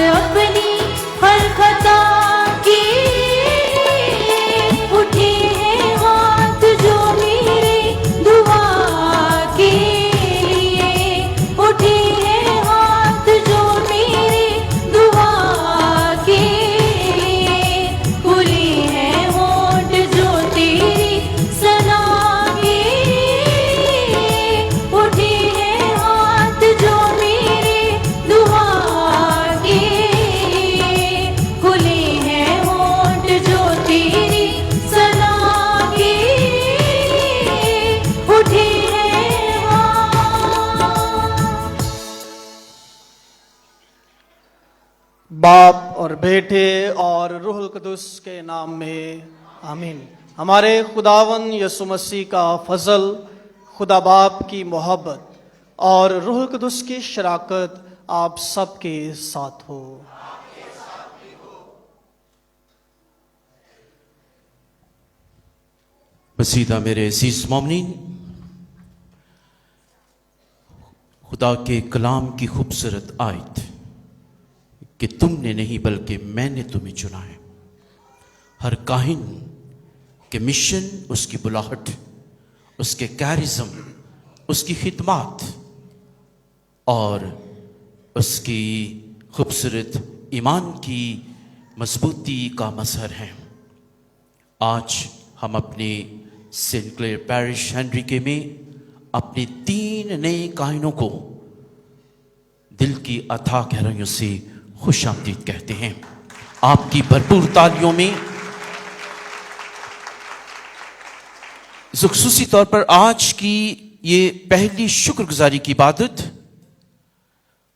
अपनी हर खता की, उठे हैं हाथ जो मेरे दुआ के लिए, उठे हैं हाथ जो मेरे दुआ के लिए, खुले हैं होंठ जो तेरी सना के, उठे हैं हाथ जो मेरे दुआ के लिए, खुले हैं होंठ जो तेरी सना के लिए, उठे हैं हाथ। बाप और बेटे और रूहुल कुदुस के नाम में आमीन। हमारे खुदावन यसु मसीह का फजल, खुदा बाप की मोहब्बत और रूहुल कुदुस की शराकत आप सबके साथ हो। बसीदा मेरे अजीज मोमिनीन, खुदा के कलाम की खूबसूरत आयत कि तुमने नहीं बल्कि मैंने तुम्हें चुना है। हर काहिन के मिशन, उसकी बुलाहट, उसके कैरिज्म, उसकी खिदमत और उसकी खूबसूरत ईमान की मजबूती का मजहर है। आज हम अपने सेंट क्लेयर पैरिश हेनरिके में अपने 3 नए काहिनों को दिल की अथाह गहराइयों से खुशामदीद कहते हैं। आपकी भरपूर तालियों में खुसूसी तौर पर आज की ये पहली शुक्रगुजारी की इबादत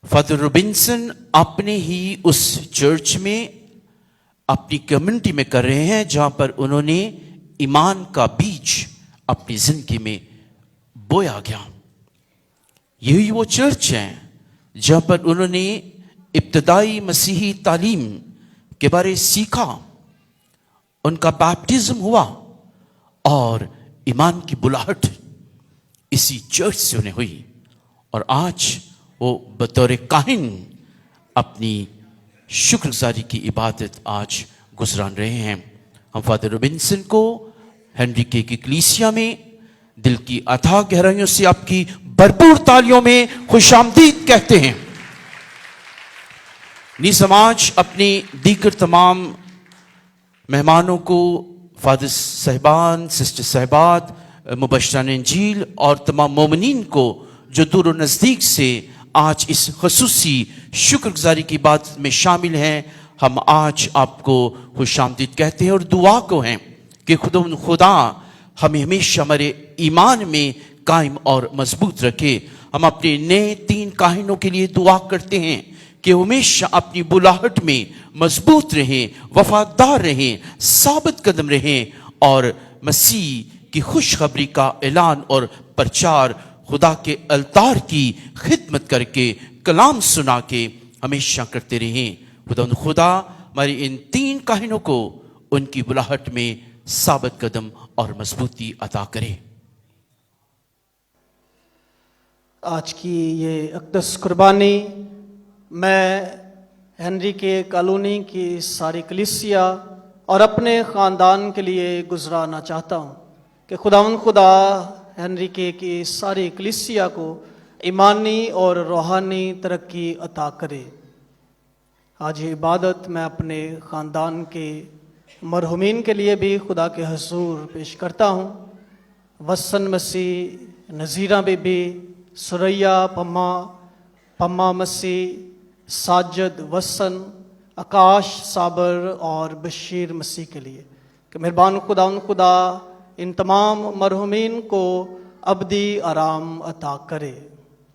फादर रॉबिन्सन अपने ही उस चर्च में अपनी कम्युनिटी में कर रहे हैं जहां पर उन्होंने ईमान का बीज अपनी जिंदगी में बोया गया। यही वो चर्च है जहां पर उन्होंने इब्तदाई मसीही तालीम के बारे सीखा, उनका बैप्टिज्म हुआ और ईमान की बुलाहट इसी चर्च से उन्हें हुई। और आज वो बतौर काहिन अपनी शुक्रगुजारी की इबादत आज गुजरान रहे हैं। हम फादर रॉबिन्सन को हेनरिके की कलीसिया में दिल की अथाह गहराइयों से आपकी भरपूर तालियों में खुशामदीद कहते हैं। नी समाज अपनी दीगर तमाम मेहमानों को, फादर साहिबान, सिस्टर साहिबात, मुबशरान इंजील और तमाम मोमिनीन को जो दूर और नज़दीक से आज इस खसूसी शुक्रगुजारी की बात में शामिल हैं, हम आज आपको खुशामदीद कहते हैं और दुआ को हैं कि खुदा हमें हमेशा हमारे ईमान में कायम और मजबूत रखे। हम अपने नए 3 काहिनों के लिए दुआ करते हैं कि हमेशा अपनी बुलाहट में मजबूत रहें, वफादार रहें, साबित कदम रहें और मसीह की खुशखबरी का ऐलान और प्रचार खुदा के अलतार की खिदमत करके, कलाम सुना के हमेशा करते रहें। खुदा हमारी इन 3 काहिनों को उनकी बुलाहट में साबित कदम और मजबूती अता करे। आज की ये अक़दस कुर्बानी मैं हेनरिके कॉलोनी की सारी कलीसिया और अपने ख़ानदान के लिए गुजराना चाहता हूँ कि खुदा हेनरिके की सारी कलीसिया को ईमानी और रूहानी तरक्की अता करे। आज ये इबादत मैं अपने ख़ानदान के मरहुमीन के लिए भी खुदा के हजूर पेश करता हूँ। वसन मसीह, नज़ीरा बीबी, सुरैया, पम्मा मसीह, साजिद, वसन, आकाश, साबर और बशीर मसीह के लिए कि मेहरबान खुदा इन तमाम मरहुमीन को अबदी आराम अता करे।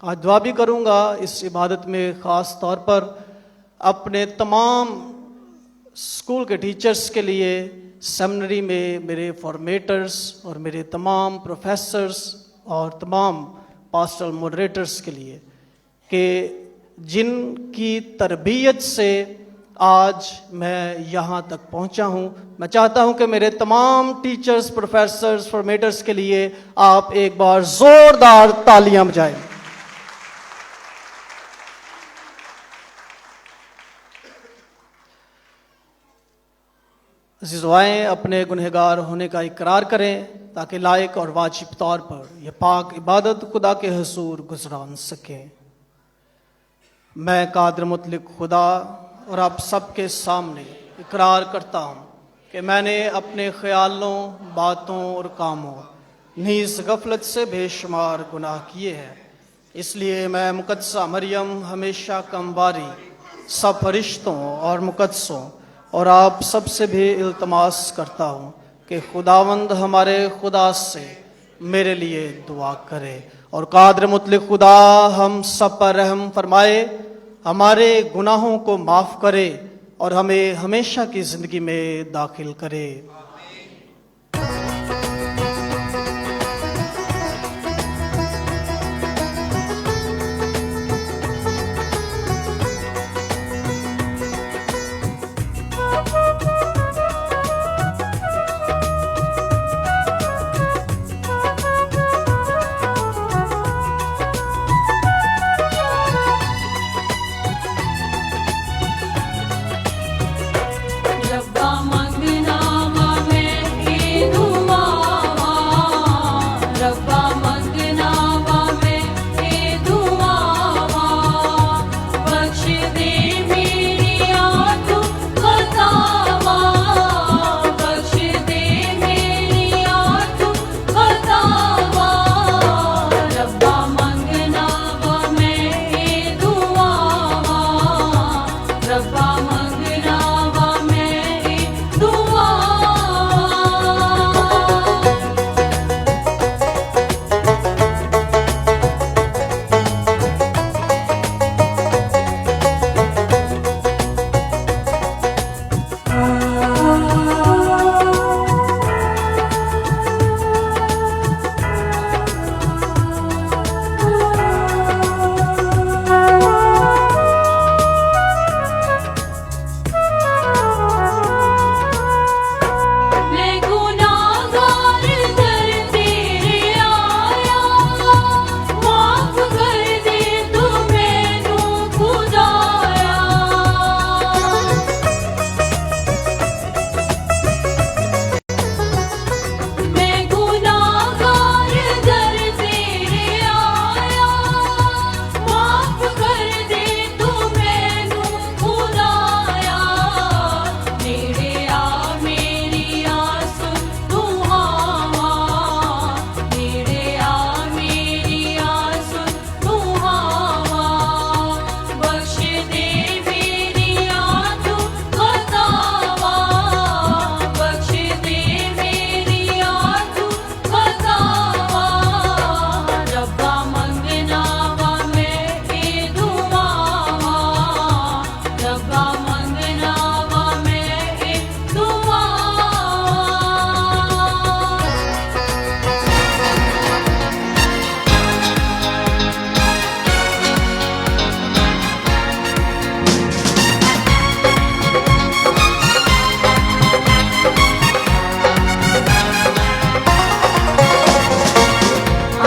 आज दुआ भी करूँगा इस इबादत में ख़ास तौर पर अपने तमाम स्कूल के टीचर्स के लिए, सेमिनरी में मेरे फॉर्मेटर्स और मेरे तमाम प्रोफेसर्स और तमाम पास्टरल मॉडरेटर्स के लिए कि जिनकी तरबियत से आज मैं यहाँ तक पहुँचा हूँ। मैं चाहता हूँ कि मेरे तमाम टीचर्स, प्रोफेसर्स, फॉर्मेटर्स के लिए आप एक बार ज़ोरदार तालियां बजाएं। अज़ीज़ अपने गुनहगार होने का इकरार करें ताकि लायक और वाजिब तौर पर यह पाक इबादत खुदा के हुज़ूर गुजरान सकें। मैं कादिर मुतलक खुदा और आप सबके सामने इकरार करता हूँ कि मैंने अपने ख्यालों, बातों और कामों नीज़ गफलत से बेशुमार गुनाह किए हैं। इसलिए मैं मुकद्दसा मरियम हमेशा कमवारी सब फरिश्तों और मुकद्दसों और आप सबसे भी इल्तमास करता हूँ कि खुदावंद हमारे खुदा से मेरे लिए दुआ करे और कादिर मुतलक खुदा हम सब पर रहम फरमाए, हमारे गुनाहों को माफ़ करे और हमें हमेशा की ज़िंदगी में दाखिल करे। रब्बा मंगना में ए दुआ, रब्बा मंगना में ए दुआ, बख्श दे मेरी आँखों खतावा, बख्श दे मेरी आँखों खतावा, रब्बा मंगना में ए दुआ, रब्बा मंगना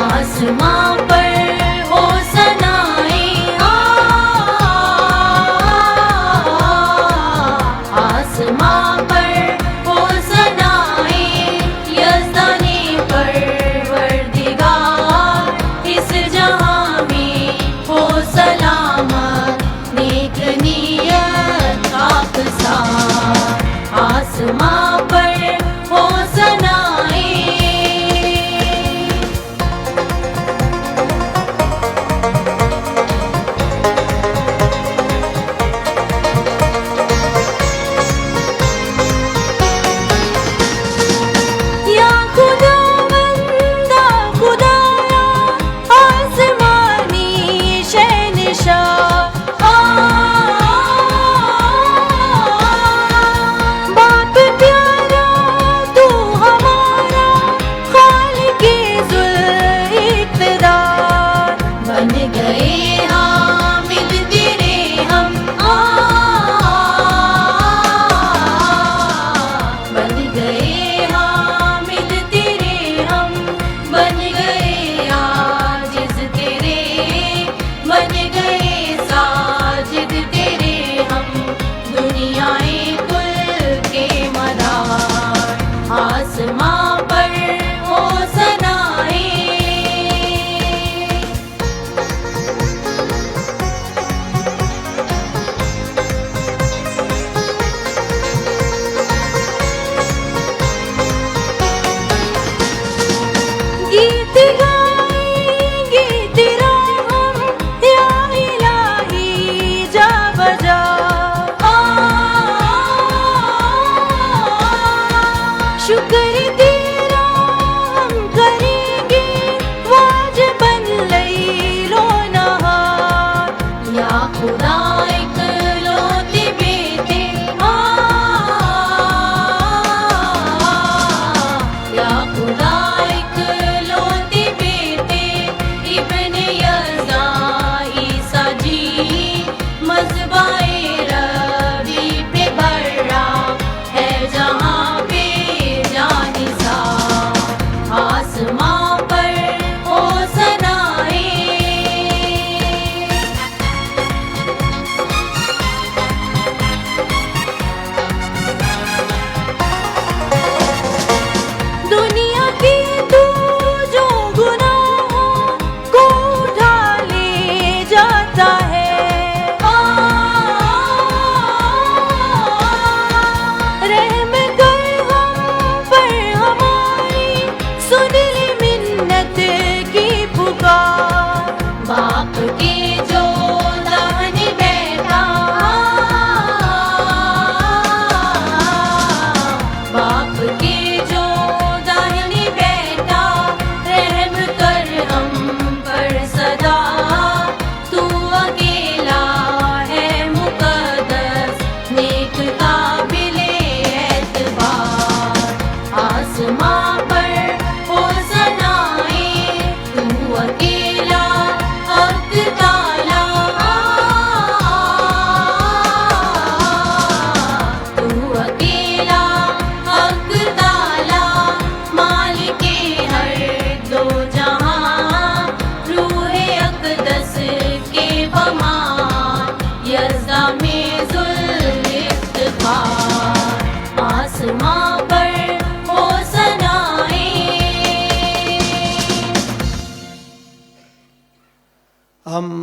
आसमां पर हो सनाए आ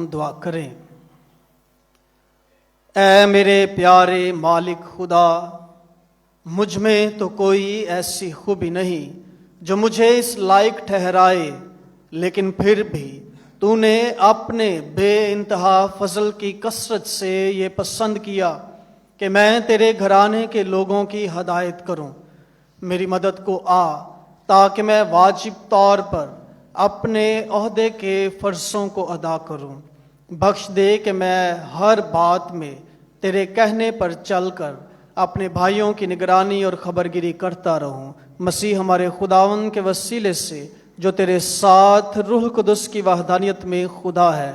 दुआ करें। ऐ मेरे प्यारे मालिक खुदा, मुझ में तो कोई ऐसी खूबी नहीं जो मुझे इस लायक ठहराए, लेकिन फिर भी तूने अपने बेइंतहा फजल की कसरत से ये पसंद किया कि मैं तेरे घराने के लोगों की हदायत करूं। मेरी मदद को आ, ताकि मैं वाजिब तौर पर अपने ओहदे के फ़र्ज़ों को अदा करूं। बख्श दे कि मैं हर बात में तेरे कहने पर चलकर अपने भाइयों की निगरानी और खबरगिरी करता रहूं। मसीह हमारे खुदावन के वसीले से, जो तेरे साथ रूह कुदस की वहदानियत में खुदा है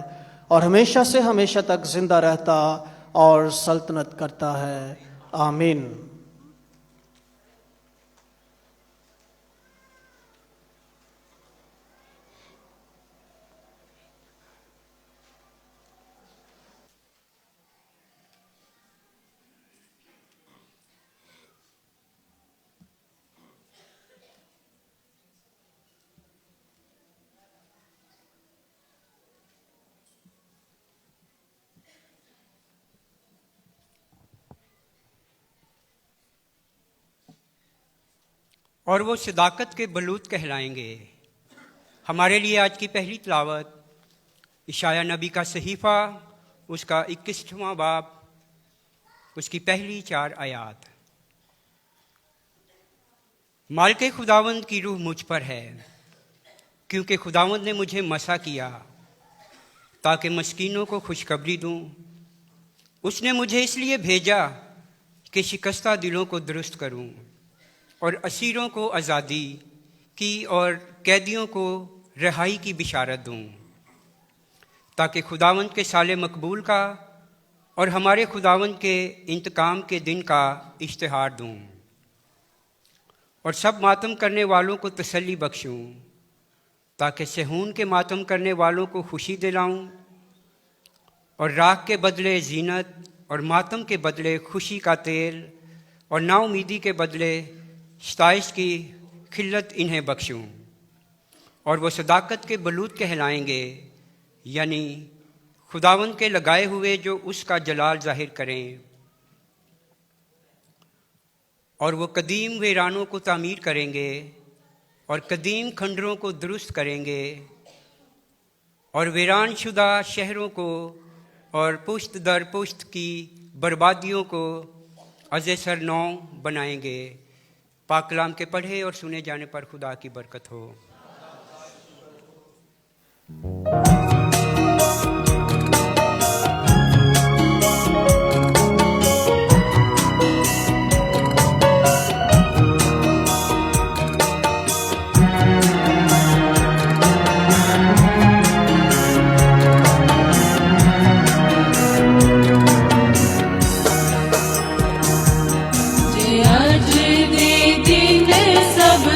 और हमेशा से हमेशा तक जिंदा रहता और सल्तनत करता है। आमीन। और वो सदाकत के बलूत कहलाएंगे। हमारे लिए आज की पहली तिलावत इशाया नबी का सहीफ़ा, उसका 21वां बाब, उसकी पहली 4 आयात। मालिक खुदावंद की रूह मुझ पर है, क्योंकि खुदावंद ने मुझे मसा किया ताकि मस्कीनों को खुशखबरी दूं। उसने मुझे इसलिए भेजा कि शिकस्ता दिलों को दुरुस्त करूं और असीरों को आज़ादी की और कैदियों को रिहाई की बिशारत दूं, ताकि खुदावंद के साले मकबूल का और हमारे खुदावंद के इंतकाम के दिन का इश्तिहार दूं, और सब मातम करने वालों को तसल्ली बख्शूं, ताकि सहून के मातम करने वालों को खुशी दिलाऊं और राख के बदले जीनत और मातम के बदले खुशी का तेल और नाउमीदी के बदले सताइश की खिल्लत इन्हें बख्शूं। और वो सदाकत के बलूत कहलाएंगे, यानी खुदावंद के लगाए हुए जो उसका जलाल जाहिर करें। और वो कदीम वीरानों को तामीर करेंगे और कदीम खंडरों को दुरुस्त करेंगे और वीरान शुदा शहरों को और पुश्त दर पुश्त की बर्बादियों को अज़े सर नौ बनाएंगे। पाक कलाम के पढ़े और सुने जाने पर खुदा की बरकत हो।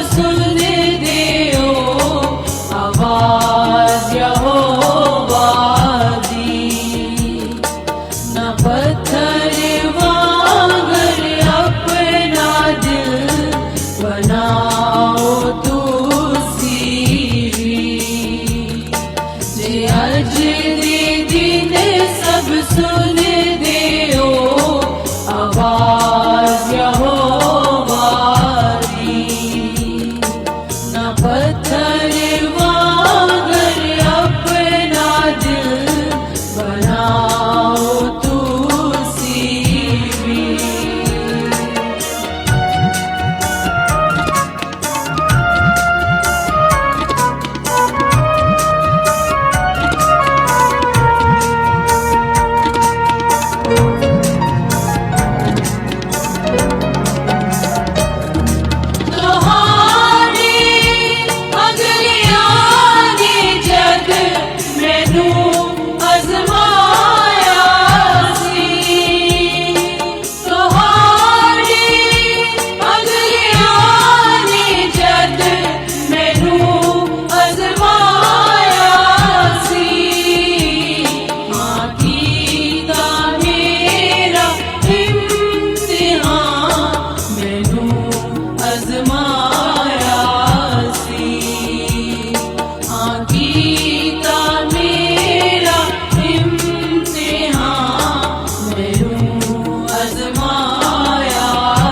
सुन दे ओ आवाज यहोवा मायासी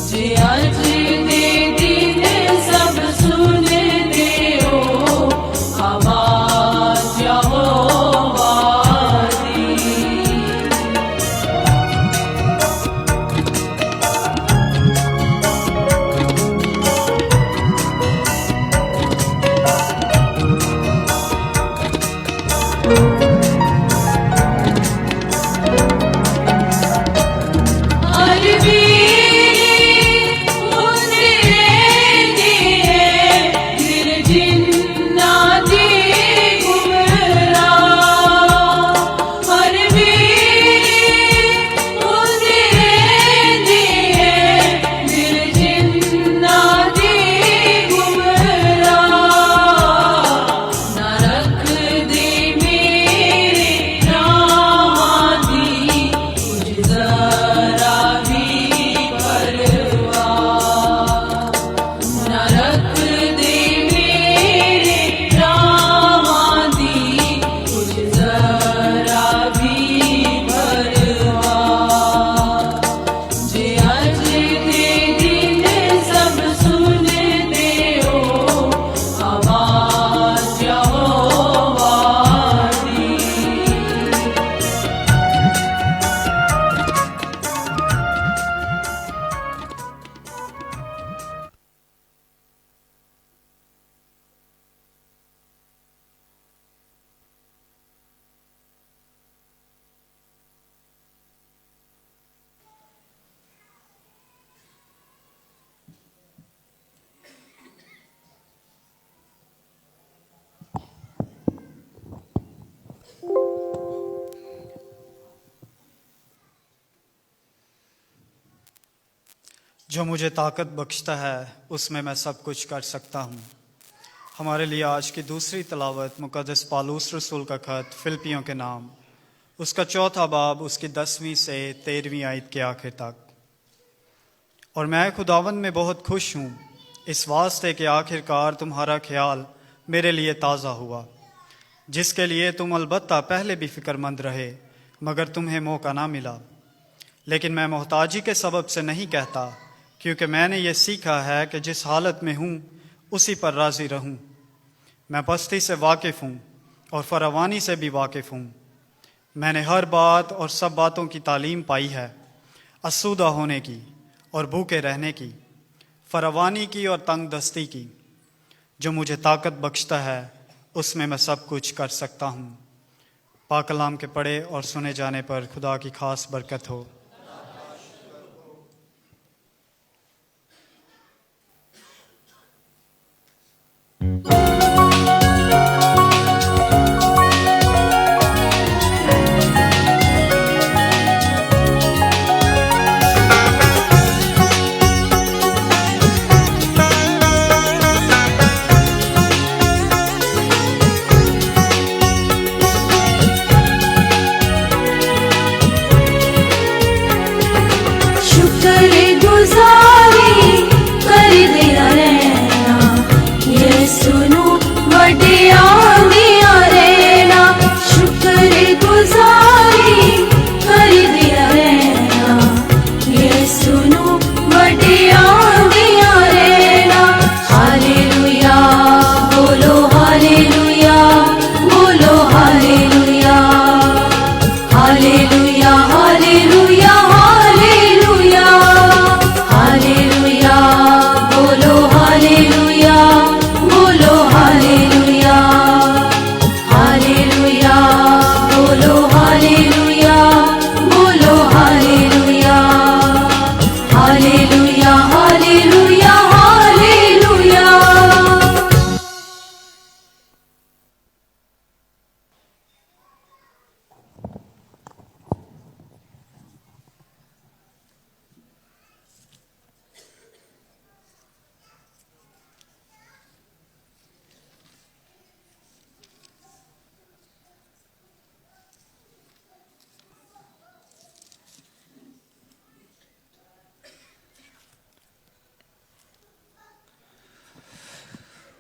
जे अज दे दिन सब सुन देओ आवाज यहोवा दी जो मुझे ताकत बख्शता है उसमें मैं सब कुछ कर सकता हूँ। हमारे लिए आज की दूसरी तलावत मुक़द्दस पौलुस रसूल का खत फिलिपियों के नाम, उसका 4था बाब, उसकी 10वीं से 13वीं आयत के आखिर तक। और मैं खुदावंद में बहुत खुश हूँ इस वास्ते कि आखिरकार तुम्हारा ख्याल मेरे लिए ताज़ा हुआ, जिसके लिए तुम अलबत्ता पहले भी फ़िक्रमंद रहे, मगर तुम्हें मौका ना मिला। लेकिन मैं मोहताजी के सबब से नहीं कहता, क्योंकि मैंने ये सीखा है कि जिस हालत में हूँ उसी पर राज़ी रहूँ। मैं पस्ती से वाकिफ़ हूँ और फरावानी से भी वाकिफ़ हूँ। मैंने हर बात और सब बातों की तालीम पाई है, आसूदा होने की और भूखे रहने की, फरावानी की और तंग दस्ती की। जो मुझे ताकत बख्शता है उसमें मैं सब कुछ कर सकता हूँ। पाक कलाम के पढ़े और सुने जाने पर खुदा की खास बरकत हो।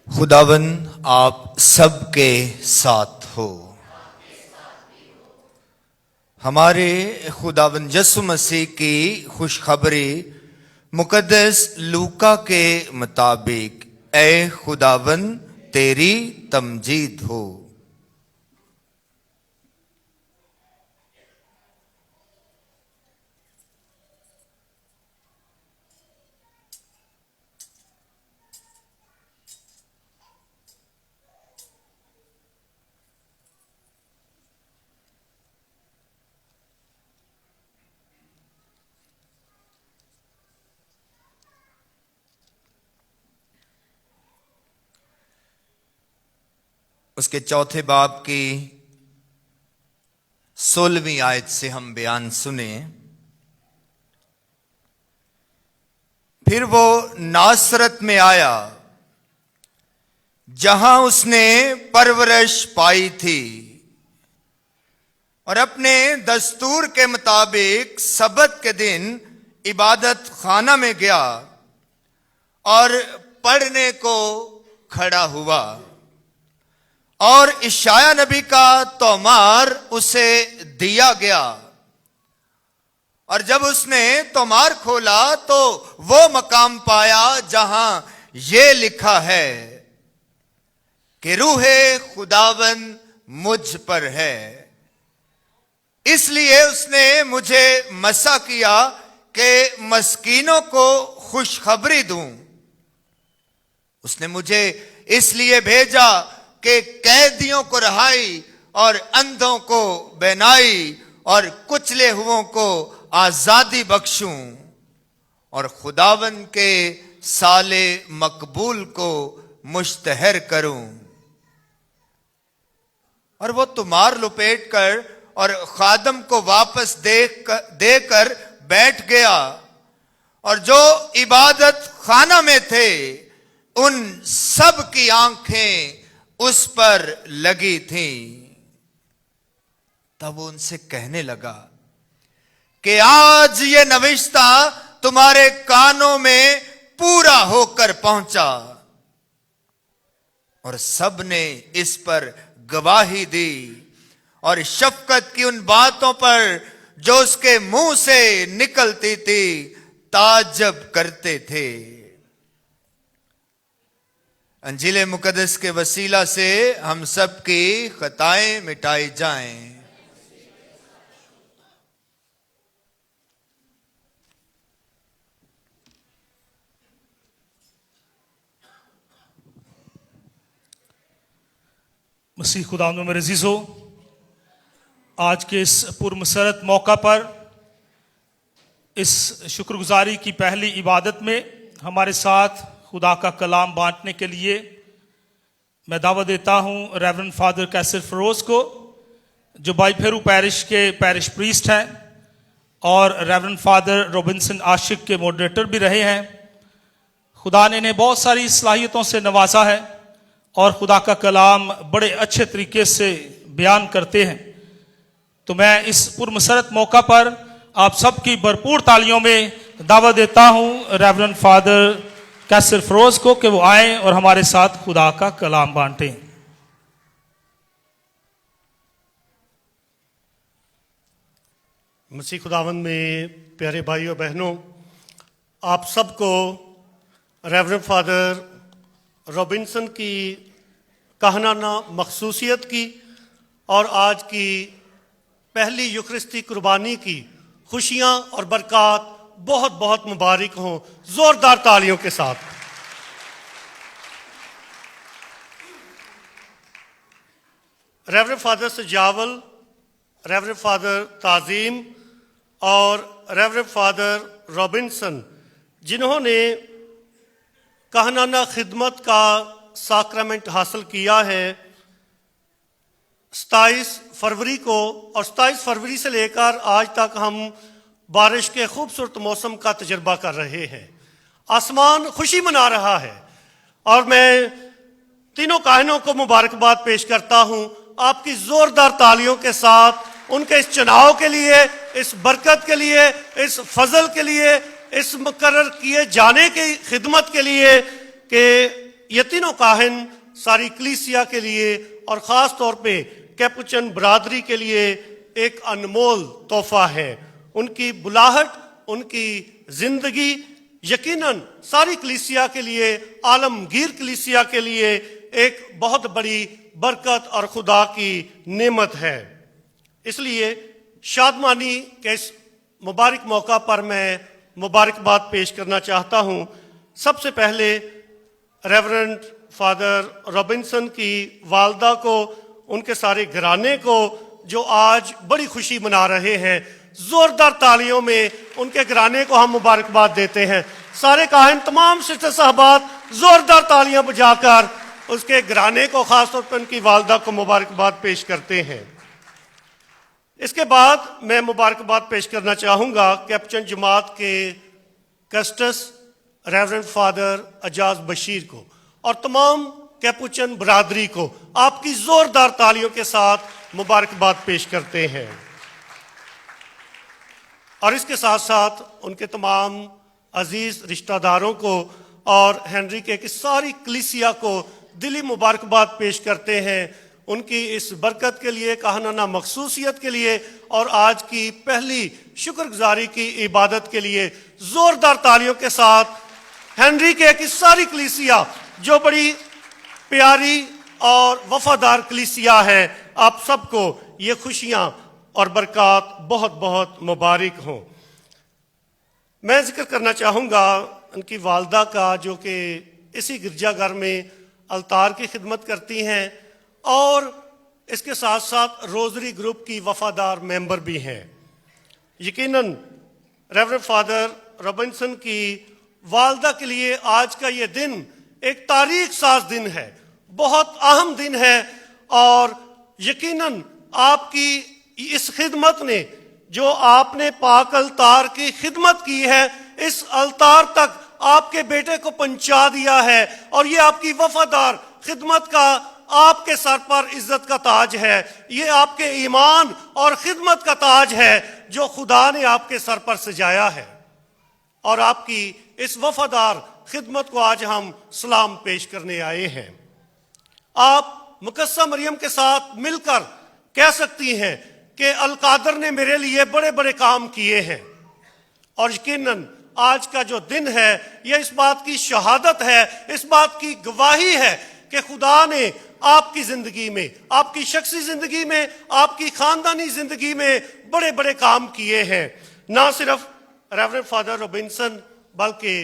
खुदावन आप सबके साथ हो। हमारे खुदावंद यीशु मसीह की खुशखबरी मुकद्दस लूका के मुताबिक, ए खुदावंद तेरी तमजीद हो। उसके चौथे बाब की 16वीं आयत से हम बयान सुने। फिर वो नासरत में आया जहां उसने परवरिश पाई थी, और अपने दस्तूर के मुताबिक सबत के दिन इबादत खाना में गया और पढ़ने को खड़ा हुआ। और इशाया नबी का तोमार उसे दिया गया, और जब उसने तोमार खोला तो वो मकाम पाया जहां ये लिखा है कि रूहे खुदावंद मुझ पर है, इसलिए उसने मुझे मसा किया कि मस्कीनों को खुशखबरी दूं। उसने मुझे इसलिए भेजा कि कैदियों को रहाई और अंधों को बेनाई और कुचले हुओं को आजादी बख्शूं, और खुदावन के साले मकबूल को मुश्तहर करूं। और वो तुमार लपेट कर और खादम को वापस देकर बैठ गया, और जो इबादत खाना में थे उन सब की आंखें उस पर लगी थीं। तब वो उनसे कहने लगा कि आज ये नविश्ता तुम्हारे कानों में पूरा होकर पहुंचा। और सब ने इस पर गवाही दी, और शफकत की उन बातों पर जो उसके मुंह से निकलती थी ताज्जुब करते थे। अंजील मुकद्दस के वसीला से हम सब की खताएं मिटाई जाएं। मसीह खुदा में मेरे अजीजों, आज के इस पुरमसरत मौका पर इस शुक्रगुजारी की पहली इबादत में हमारे साथ खुदा का कलाम बांटने के लिए मैं दावत देता हूं रेवरेंड फादर कैसर फरोज को, जो बाई फेरू पैरिश के पैरिश प्रीस्ट हैं और रेवरेंड फादर रॉबिन्सन आशिक के मॉडरेटर भी रहे हैं। खुदा ने इन्हें बहुत सारी सलाहियतों से नवाजा है और खुदा का कलाम बड़े अच्छे तरीके से बयान करते हैं। तो मैं इस पुरमसरत मौका पर आप सबकी भरपूर तालियों में दावत देता हूं रेवरेंड फादर कैसर फरोज को कि वो आए और हमारे साथ खुदा का कलाम बांटें। मसीह खुदावंद में प्यारे भाइयों बहनों, आप सबको रेवरेंड फादर रॉबिन्सन की कहनाना मखसूसियत की और आज की पहली यूखरिस्ती कुर्बानी की खुशियां और बरकत बहुत बहुत मुबारक हों। जोरदार तालियों के साथ। रेवरेंड फादर सजावल, रेवरेंड फादर ताजीम और रेवरेंड फादर रॉबिन्सन, जिन्होंने कहनाना खिदमत का साक्रामेंट हासिल किया है 27 फरवरी को, और 27 फरवरी से लेकर आज तक हम बारिश के खूबसूरत मौसम का तजर्बा कर रहे हैं। आसमान खुशी मना रहा है और मैं तीनों काहिनों को मुबारकबाद पेश करता हूं आपकी जोरदार तालियों के साथ उनके इस चुनाव के लिए, इस बरकत के लिए, इस फजल के लिए, इस मुकर्रर किए जाने की खिदमत के लिए कि ये तीनों काहिन सारी कलीसिया के लिए और ख़ास तौर पे कैपुचिन बरादरी के लिए एक अनमोल तोहफा है। उनकी बुलाहट, उनकी जिंदगी यकीनन सारी कलीसिया के लिए, आलमगीर कलीसिया के लिए एक बहुत बड़ी बरकत और खुदा की नेमत है। इसलिए शादमानी के इस मुबारक मौका पर मैं मुबारकबाद पेश करना चाहता हूँ। सबसे पहले रेवरेंड फादर रॉबिन्सन की वालदा को, उनके सारे घराने को जो आज बड़ी खुशी मना रहे हैं, जोरदार तालियों में उनके घराने को हम मुबारकबाद देते हैं। सारे काहिन, तमाम सिस्टर साहबात जोरदार तालियां बजाकर उसके घराने को, खासतौर पर उनकी वालदा को मुबारकबाद पेश करते हैं। इसके बाद मैं मुबारकबाद पेश करना चाहूँगा कैप्चन जमात के कस्टस रेवरेंड फादर अजाज बशीर को और तमाम कैपुचन बरादरी को आपकी जोरदार तालियों के साथ मुबारकबाद पेश करते हैं। और इसके साथ साथ उनके तमाम अजीज रिश्तेदारों को और हेनरी के की सारी कलीसिया को दिली मुबारकबाद पेश करते हैं उनकी इस बरकत के लिए, कहानाना मखसूसियत के लिए और आज की पहली शुक्रगुजारी की इबादत के लिए। जोरदार तालियों के साथ हेनरी के की सारी कलीसिया जो बड़ी प्यारी और वफादार कलीसिया है, आप सबको ये खुशियां और बरकत बहुत बहुत मुबारक हों। मैं जिक्र करना चाहूँगा उनकी वालदा का, जो कि इसी गिरजाघर में अलतार की खिदमत करती हैं और इसके साथ साथ रोजरी ग्रुप की वफादार मेंबर भी हैं। यकीनन रेवरेंड फादर रॉबिन्सन की वालदा के लिए आज का ये दिन एक तारीख साज दिन है, बहुत अहम दिन है और यकीनन आपकी इस खिदमत ने, जो आपने पाक अलतार की खिदमत की है, इस अलतार तक आपके बेटे को पहुंचा दिया है और ये आपकी वफादार खिदमत का आपके सर पर इज्जत का ताज है। ये आपके ईमान और खिदमत का ताज है जो खुदा ने आपके सर पर सजाया है और आपकी इस वफादार खिदमत को आज हम सलाम पेश करने आए हैं। आप मुकद्दसा मरियम के साथ मिलकर कह सकती हैं कि अलकादर ने मेरे लिए बड़े बड़े काम किए हैं और यकीनन आज का जो दिन है यह इस बात की शहादत है, इस बात की गवाही है कि खुदा ने आपकी जिंदगी में, आपकी शख्सी जिंदगी में, आपकी खानदानी जिंदगी में बड़े बड़े काम किए हैं। ना सिर्फ रेवरेंड फादर रॉबिन्सन बल्कि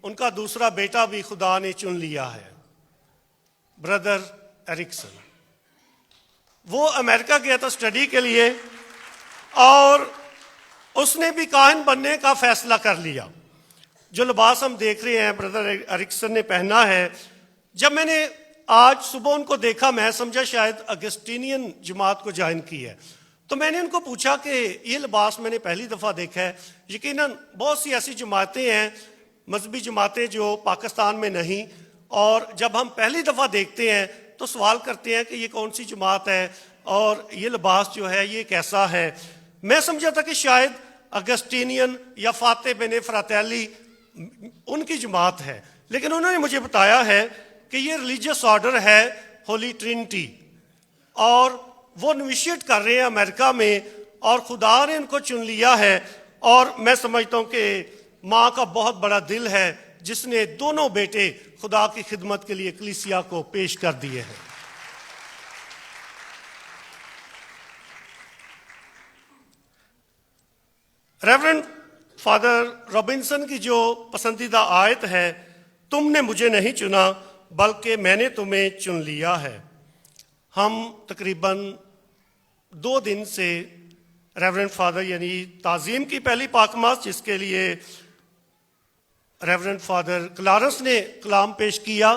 उनका दूसरा बेटा भी खुदा ने चुन लिया है, ब्रदर एरिक्सन। वो अमेरिका गया था स्टडी के लिए और उसने भी काहिन बनने का फैसला कर लिया। जो लिबास हम देख रहे हैं ब्रदर एरिक्सन ने पहना है, जब मैंने आज सुबह उनको देखा मैं समझा शायद अगस्टीनियन जमात को ज्वाइन की है, तो मैंने उनको पूछा कि ये लिबास मैंने पहली दफ़ा देखा है। यकीनन बहुत सी ऐसी जमातें हैं, मजहबी जमातें जो पाकिस्तान में नहीं, और जब हम पहली दफ़ा देखते हैं तो सवाल करते हैं कि ये कौन सी जमात है और ये लिबास जो है ये कैसा है। मैं समझा था कि शायद अगस्टीनियन या फाते बिन फ्रातेली उनकी जमात है, लेकिन उन्होंने मुझे बताया है कि ये रिलीजियस ऑर्डर है होली ट्रिनिटी और वो नोविशिएट कर रहे हैं अमेरिका में और खुदा ने उनको चुन लिया है। और मैं समझता हूँ कि माँ का बहुत बड़ा दिल है जिसने दोनों बेटे खुदा की खिदमत के लिए कलीसिया को पेश कर दिए हैं। रेवरेंड फादर रॉबिन्सन की जो पसंदीदा आयत है, तुमने मुझे नहीं चुना बल्कि मैंने तुम्हें चुन लिया है। हम तकरीबन 2 दिन से रेवरेंड फादर यानी ताज़ीम की पहली पाकमास, जिसके लिए रेवरेंड फादर क्लारस ने कलाम पेश किया,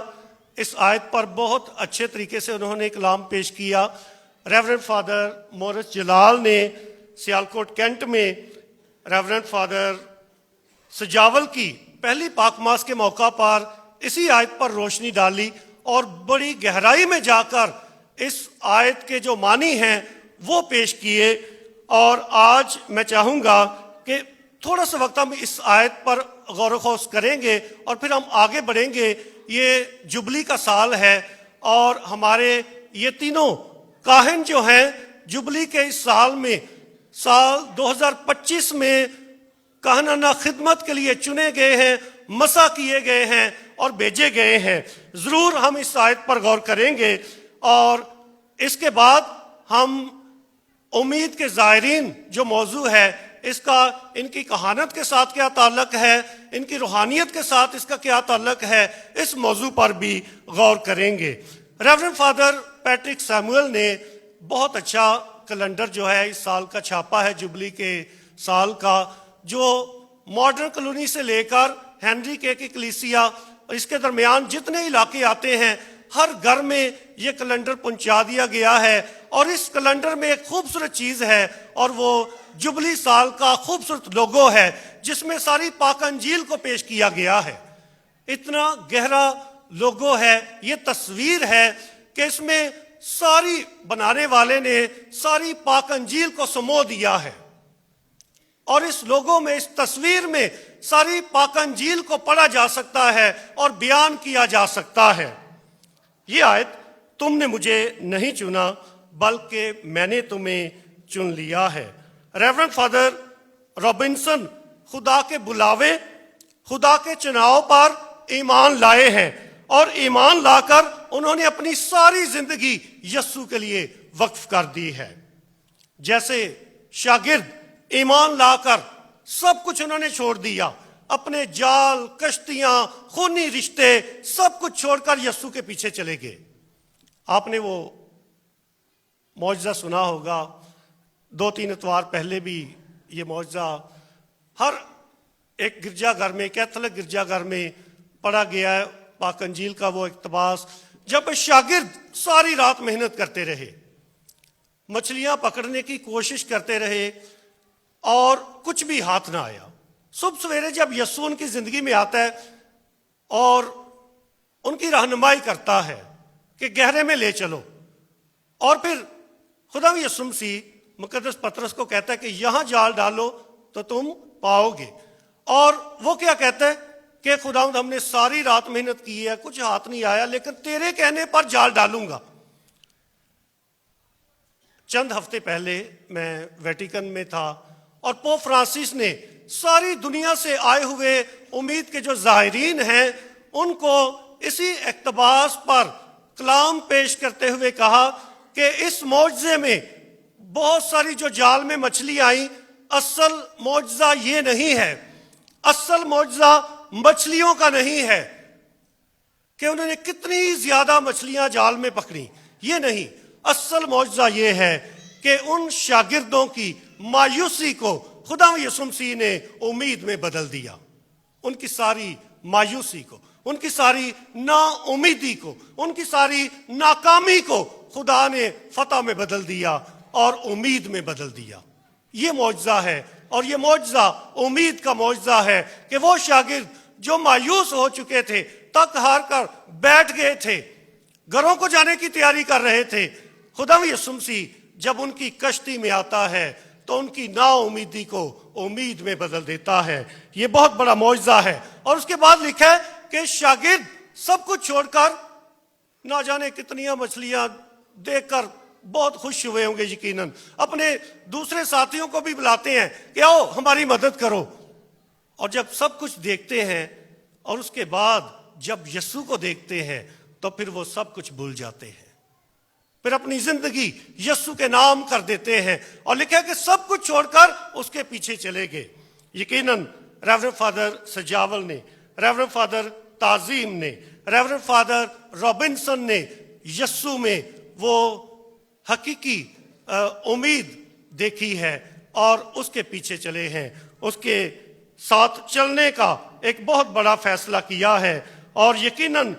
इस आयत पर बहुत अच्छे तरीके से उन्होंने कलाम पेश किया। रेवरेंड फादर मोरिस जलाल ने सियालकोट कैंट में रेवरेंड फादर सजावल की पहली पाकमास के मौका पर इसी आयत पर रोशनी डाली और बड़ी गहराई में जाकर इस आयत के जो मानी हैं वो पेश किए। और आज मैं चाहूँगा कि थोड़ा सा वक्त हम इस आयत पर गौर व खौस करेंगे और फिर हम आगे बढ़ेंगे। ये जुबली का साल है और हमारे ये तीनों काहिन जो हैं जुबली के इस साल में साल 2025 में कहनाना खिदमत के लिए चुने गए हैं, मसा किए गए हैं और भेजे गए हैं। ज़रूर हम इस आयत पर गौर करेंगे और इसके बाद हम उम्मीद के ज़ायरीन जो मौजू है इसका इनकी कहानत के साथ क्या ताल्लुक है, इनकी रूहानियत के साथ इसका क्या ताल्लुक है, इस मौजू पर भी गौर करेंगे। रेवरेंड फादर पैट्रिक सैमुअल ने बहुत अच्छा कैलेंडर जो है इस साल का छापा है, जुबली के साल का, जो मॉडर्न कॉलोनी से लेकर हेनरी के की कलीसिया और इसके दरमियान जितने इलाके आते हैं हर घर में ये कैलेंडर पहुंचा दिया गया है। और इस कैलेंडर में एक खूबसूरत चीज़ है और वो जुबली साल का खूबसूरत लोगो है जिसमें सारी पाक अंजील को पेश किया गया है। इतना गहरा लोगो है, ये तस्वीर है कि इसमें सारी बनाने वाले ने सारी पाक अंजील को समो दिया है और इस लोगो में, इस तस्वीर में सारी पाक अंजील को पढ़ा जा सकता है और बयान किया जा सकता है। ये आयत, तुमने मुझे नहीं चुना बल्कि मैंने तुम्हें चुन लिया है। रेवरेंड फादर रॉबिन्सन खुदा के बुलावे, खुदा के चुनाव पर ईमान लाए हैं और ईमान लाकर उन्होंने अपनी सारी जिंदगी यस्सु के लिए वक्फ कर दी है। जैसे शागिर्द ईमान लाकर सब कुछ उन्होंने छोड़ दिया, अपने जाल, कश्तियां, खूनी रिश्ते सब कुछ छोड़कर यस्सु के पीछे चले गए। आपने वो मौजज़ा सुना होगा, 2-3 इतवार पहले भी ये मौजज़ा हर एक गिरजाघर में, कैथोलिक गिरजाघर में पढ़ा गया है। पाक अंजील का वो इक़्तिबास, जब शागिर्द सारी रात मेहनत करते रहे, मछलियां पकड़ने की कोशिश करते रहे और कुछ भी हाथ ना आया। सुबह सवेरे जब यस्सु उनकी जिंदगी में आता है और उनकी रहनुमाई करता है कि गहरे में ले चलो, और फिर खुदा यीशु मसीह मुकद्दस पतरस को कहता है कि यहां जाल डालो तो तुम पाओगे। और वो क्या कहता है कि खुदावंद हमने सारी रात मेहनत की है, कुछ हाथ नहीं आया, लेकिन तेरे कहने पर जाल डालूंगा। चंद हफ्ते पहले मैं वेटिकन में था और पोप फ्रांसिस ने सारी दुनिया से आए हुए उम्मीद के जो ज़ाहिरीन हैं उनको इसी इक़्तिबास पर कलाम पेश करते हुए कहा कि इस मौजज़े में बहुत सारी जो जाल में मछली आई, असल मौजज़ा ये नहीं है, असल मौजज़ा मछलियों का नहीं है कि उन्होंने कितनी ज्यादा मछलियां जाल में पकड़ी, ये नहीं। असल मौजज़ा ये है कि उन शागिर्दों की मायूसी को खुदा यीशु मसीह ने उम्मीद में बदल दिया। उनकी सारी मायूसी को, उनकी सारी नाउमीदी को, उनकी सारी नाकामी को खुदा ने फतह में बदल दिया और उम्मीद में बदल दिया। ये मौजज़ा है और ये मौजज़ा उम्मीद का मौजज़ा है कि वो शागिर्द जो मायूस हो चुके थे, तक हार कर बैठ गए थे, घरों को जाने की तैयारी कर रहे थे, खुदा यीशु मसीह जब उनकी कश्ती में आता है तो उनकी नाउमीदी को उम्मीद में बदल देता है। ये बहुत बड़ा मौजज़ा है। और उसके बाद लिखा है कि शागिर्द सब कुछ छोड़कर ना जाने कितनी मछलियां देखकर बहुत खुश हुए होंगे, यकीनन अपने दूसरे साथियों को भी बुलाते हैं कि आओ हमारी मदद करो। और जब सब कुछ देखते हैं और उसके बाद जब यस्सु को देखते हैं तो फिर वो सब कुछ भूल जाते हैं, फिर अपनी जिंदगी यस्सु के नाम कर देते हैं। और लिखा है कि सब कुछ छोड़कर उसके पीछे चले गए। यकीनन रेवरेंड फादर सजावल ने, रेवरेंड फादर ताजीम ने, रेवरेंड फादर रॉबिन्सन ने यस्सु में वो हकीकी उम्मीद देखी है और उसके पीछे चले हैं, उसके साथ चलने का एक बहुत बड़ा फैसला किया है। और यकीनन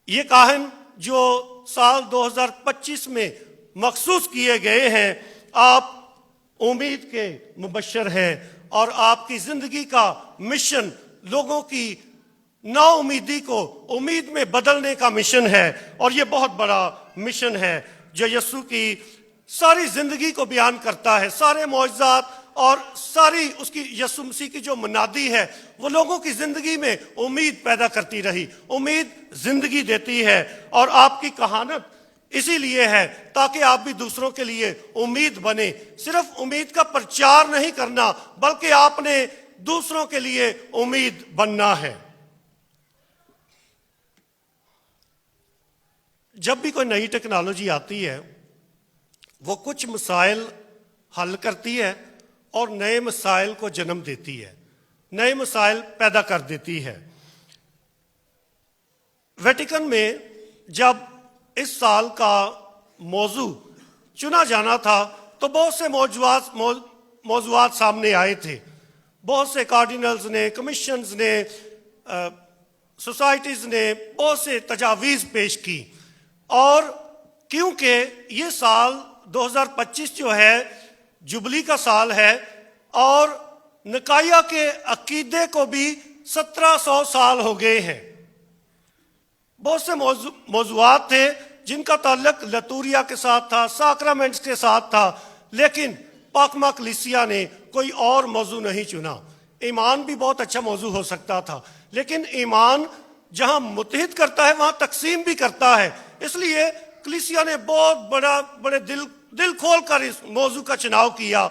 ये काहन जो साल 2025 में मखसूस किए गए हैं, आप उम्मीद के मुबश्शिर हैं और आपकी जिंदगी का मिशन लोगों की नाउमीदी को उम्मीद में बदलने का मिशन है। और ये बहुत बड़ा मिशन है जो यस्सु की सारी जिंदगी को बयान करता है। सारे मौजज़ात और सारी उसकी यस्सु मसीह की जो मुनादी है वो लोगों की जिंदगी में उम्मीद पैदा करती रही, उम्मीद जिंदगी देती है। और आपकी कहानत इसीलिए है ताकि आप भी दूसरों के लिए उम्मीद बने। सिर्फ उम्मीद का प्रचार नहीं करना, बल्कि आपने दूसरों के लिए उम्मीद बनना है। जब भी कोई नई टेक्नोलॉजी आती है वो कुछ मसाइल हल करती है और नए मसाइल को जन्म देती है, नए मसाइल पैदा कर देती है। वेटिकन में जब इस साल का मौजू चुना जाना था तो बहुत से मौजूआत सामने आए थे। बहुत से कार्डिनल्स ने, कमीशंस ने, सोसाइटीज़ ने बहुत से तजावीज़ पेश की। और क्योंकि ये साल 2025 जो है जुबली का साल है और निकाया के अकीदे को भी 1700 साल हो गए हैं। बहुत से मौजूआत थे जिनका ताल्लुक लतूरिया के साथ था, साक्रामेंट्स के साथ था, लेकिन पाकमा कलीसिया ने कोई और मौजू नहीं चुना। ईमान भी बहुत अच्छा मौजू हो सकता था, लेकिन ईमान जहां मुत्तहिद करता है वहां तकसीम भी करता है। इसलिए कलीसिया ने बड़े दिल खोल कर इस मौजू का चुनाव किया,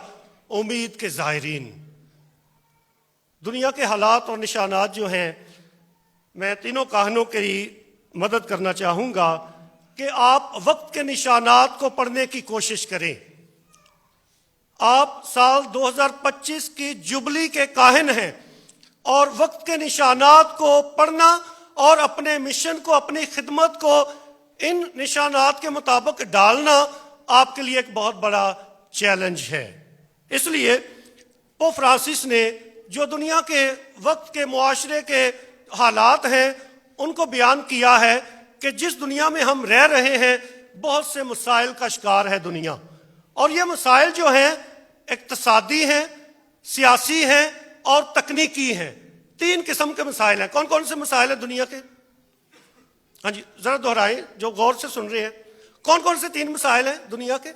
उम्मीद के ज़ाहिरीन। दुनिया के हालात और निशानात जो हैं, मैं तीनों काहनों की मदद करना चाहूँगा कि आप वक्त के निशानात को पढ़ने की कोशिश करें। आप साल 2025 की जुबली के काहिन हैं और वक्त के निशानात को पढ़ना और अपने मिशन को, अपनी खिदमत को इन निशानात के मुताबिक डालना आपके लिए एक बहुत बड़ा चैलेंज है। इसलिए पोप फ्रांसिस ने जो दुनिया के वक्त के मुआशरे के हालात हैं उनको बयान किया है कि जिस दुनिया में हम रह रहे हैं बहुत से मसाइल का शिकार है दुनिया, और ये मसाइल जो हैं इक्तिसादी हैं, सियासी हैं और तकनीकी हैं। 3 किस्म के मसाइल हैं। कौन कौन से मसाइल हैं दुनिया के? हाँ जी, जरा दोहराएं जो गौर से सुन रहे हैं। कौन कौन से 3 मसाइल हैं दुनिया के?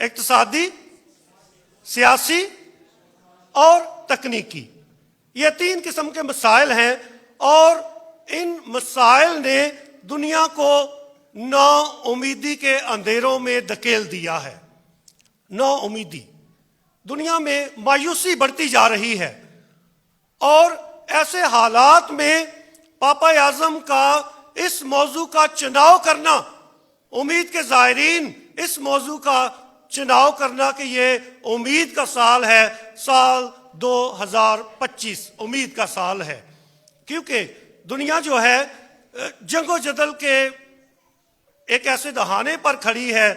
इक्तिसादी, सियासी और तकनीकी। ये 3 किस्म के मसाइल हैं और इन मसाइल ने दुनिया को नाउमीदी के अंधेरों में धकेल दिया है। नाउमीदी, दुनिया में मायूसी बढ़ती जा रही है और ऐसे हालात में पापा आज़म का इस मौजू का चुनाव करना, उम्मीद के ज़ाहिरीन इस मौजू का चुनाव करना कि ये उम्मीद का साल है, साल 2025 उम्मीद का साल है। क्योंकि दुनिया जो है जंगो जदल के एक ऐसे दहाने पर खड़ी है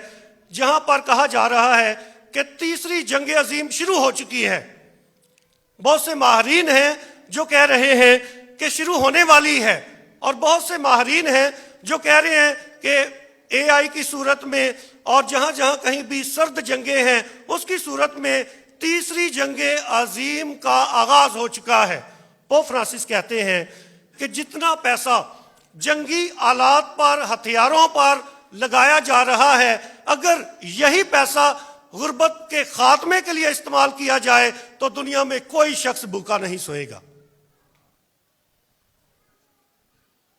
जहां पर कहा जा रहा है कि तीसरी जंग अजीम शुरू हो चुकी है। बहुत से माहरीन हैं जो कह रहे हैं कि शुरू होने वाली है, और बहुत से माहरीन हैं जो कह रहे हैं कि AI की सूरत में और जहां जहां कहीं भी सर्द जंगें हैं उसकी सूरत में तीसरी जंग अजीम का आगाज हो चुका है। पोप फ्रांसिस कहते हैं कि जितना पैसा जंगी आलात पर, हथियारों पर लगाया जा रहा है, अगर यही पैसा गुर्बत के खात्मे के लिए इस्तेमाल किया जाए तो दुनिया में कोई शख्स भूखा नहीं सोएगा।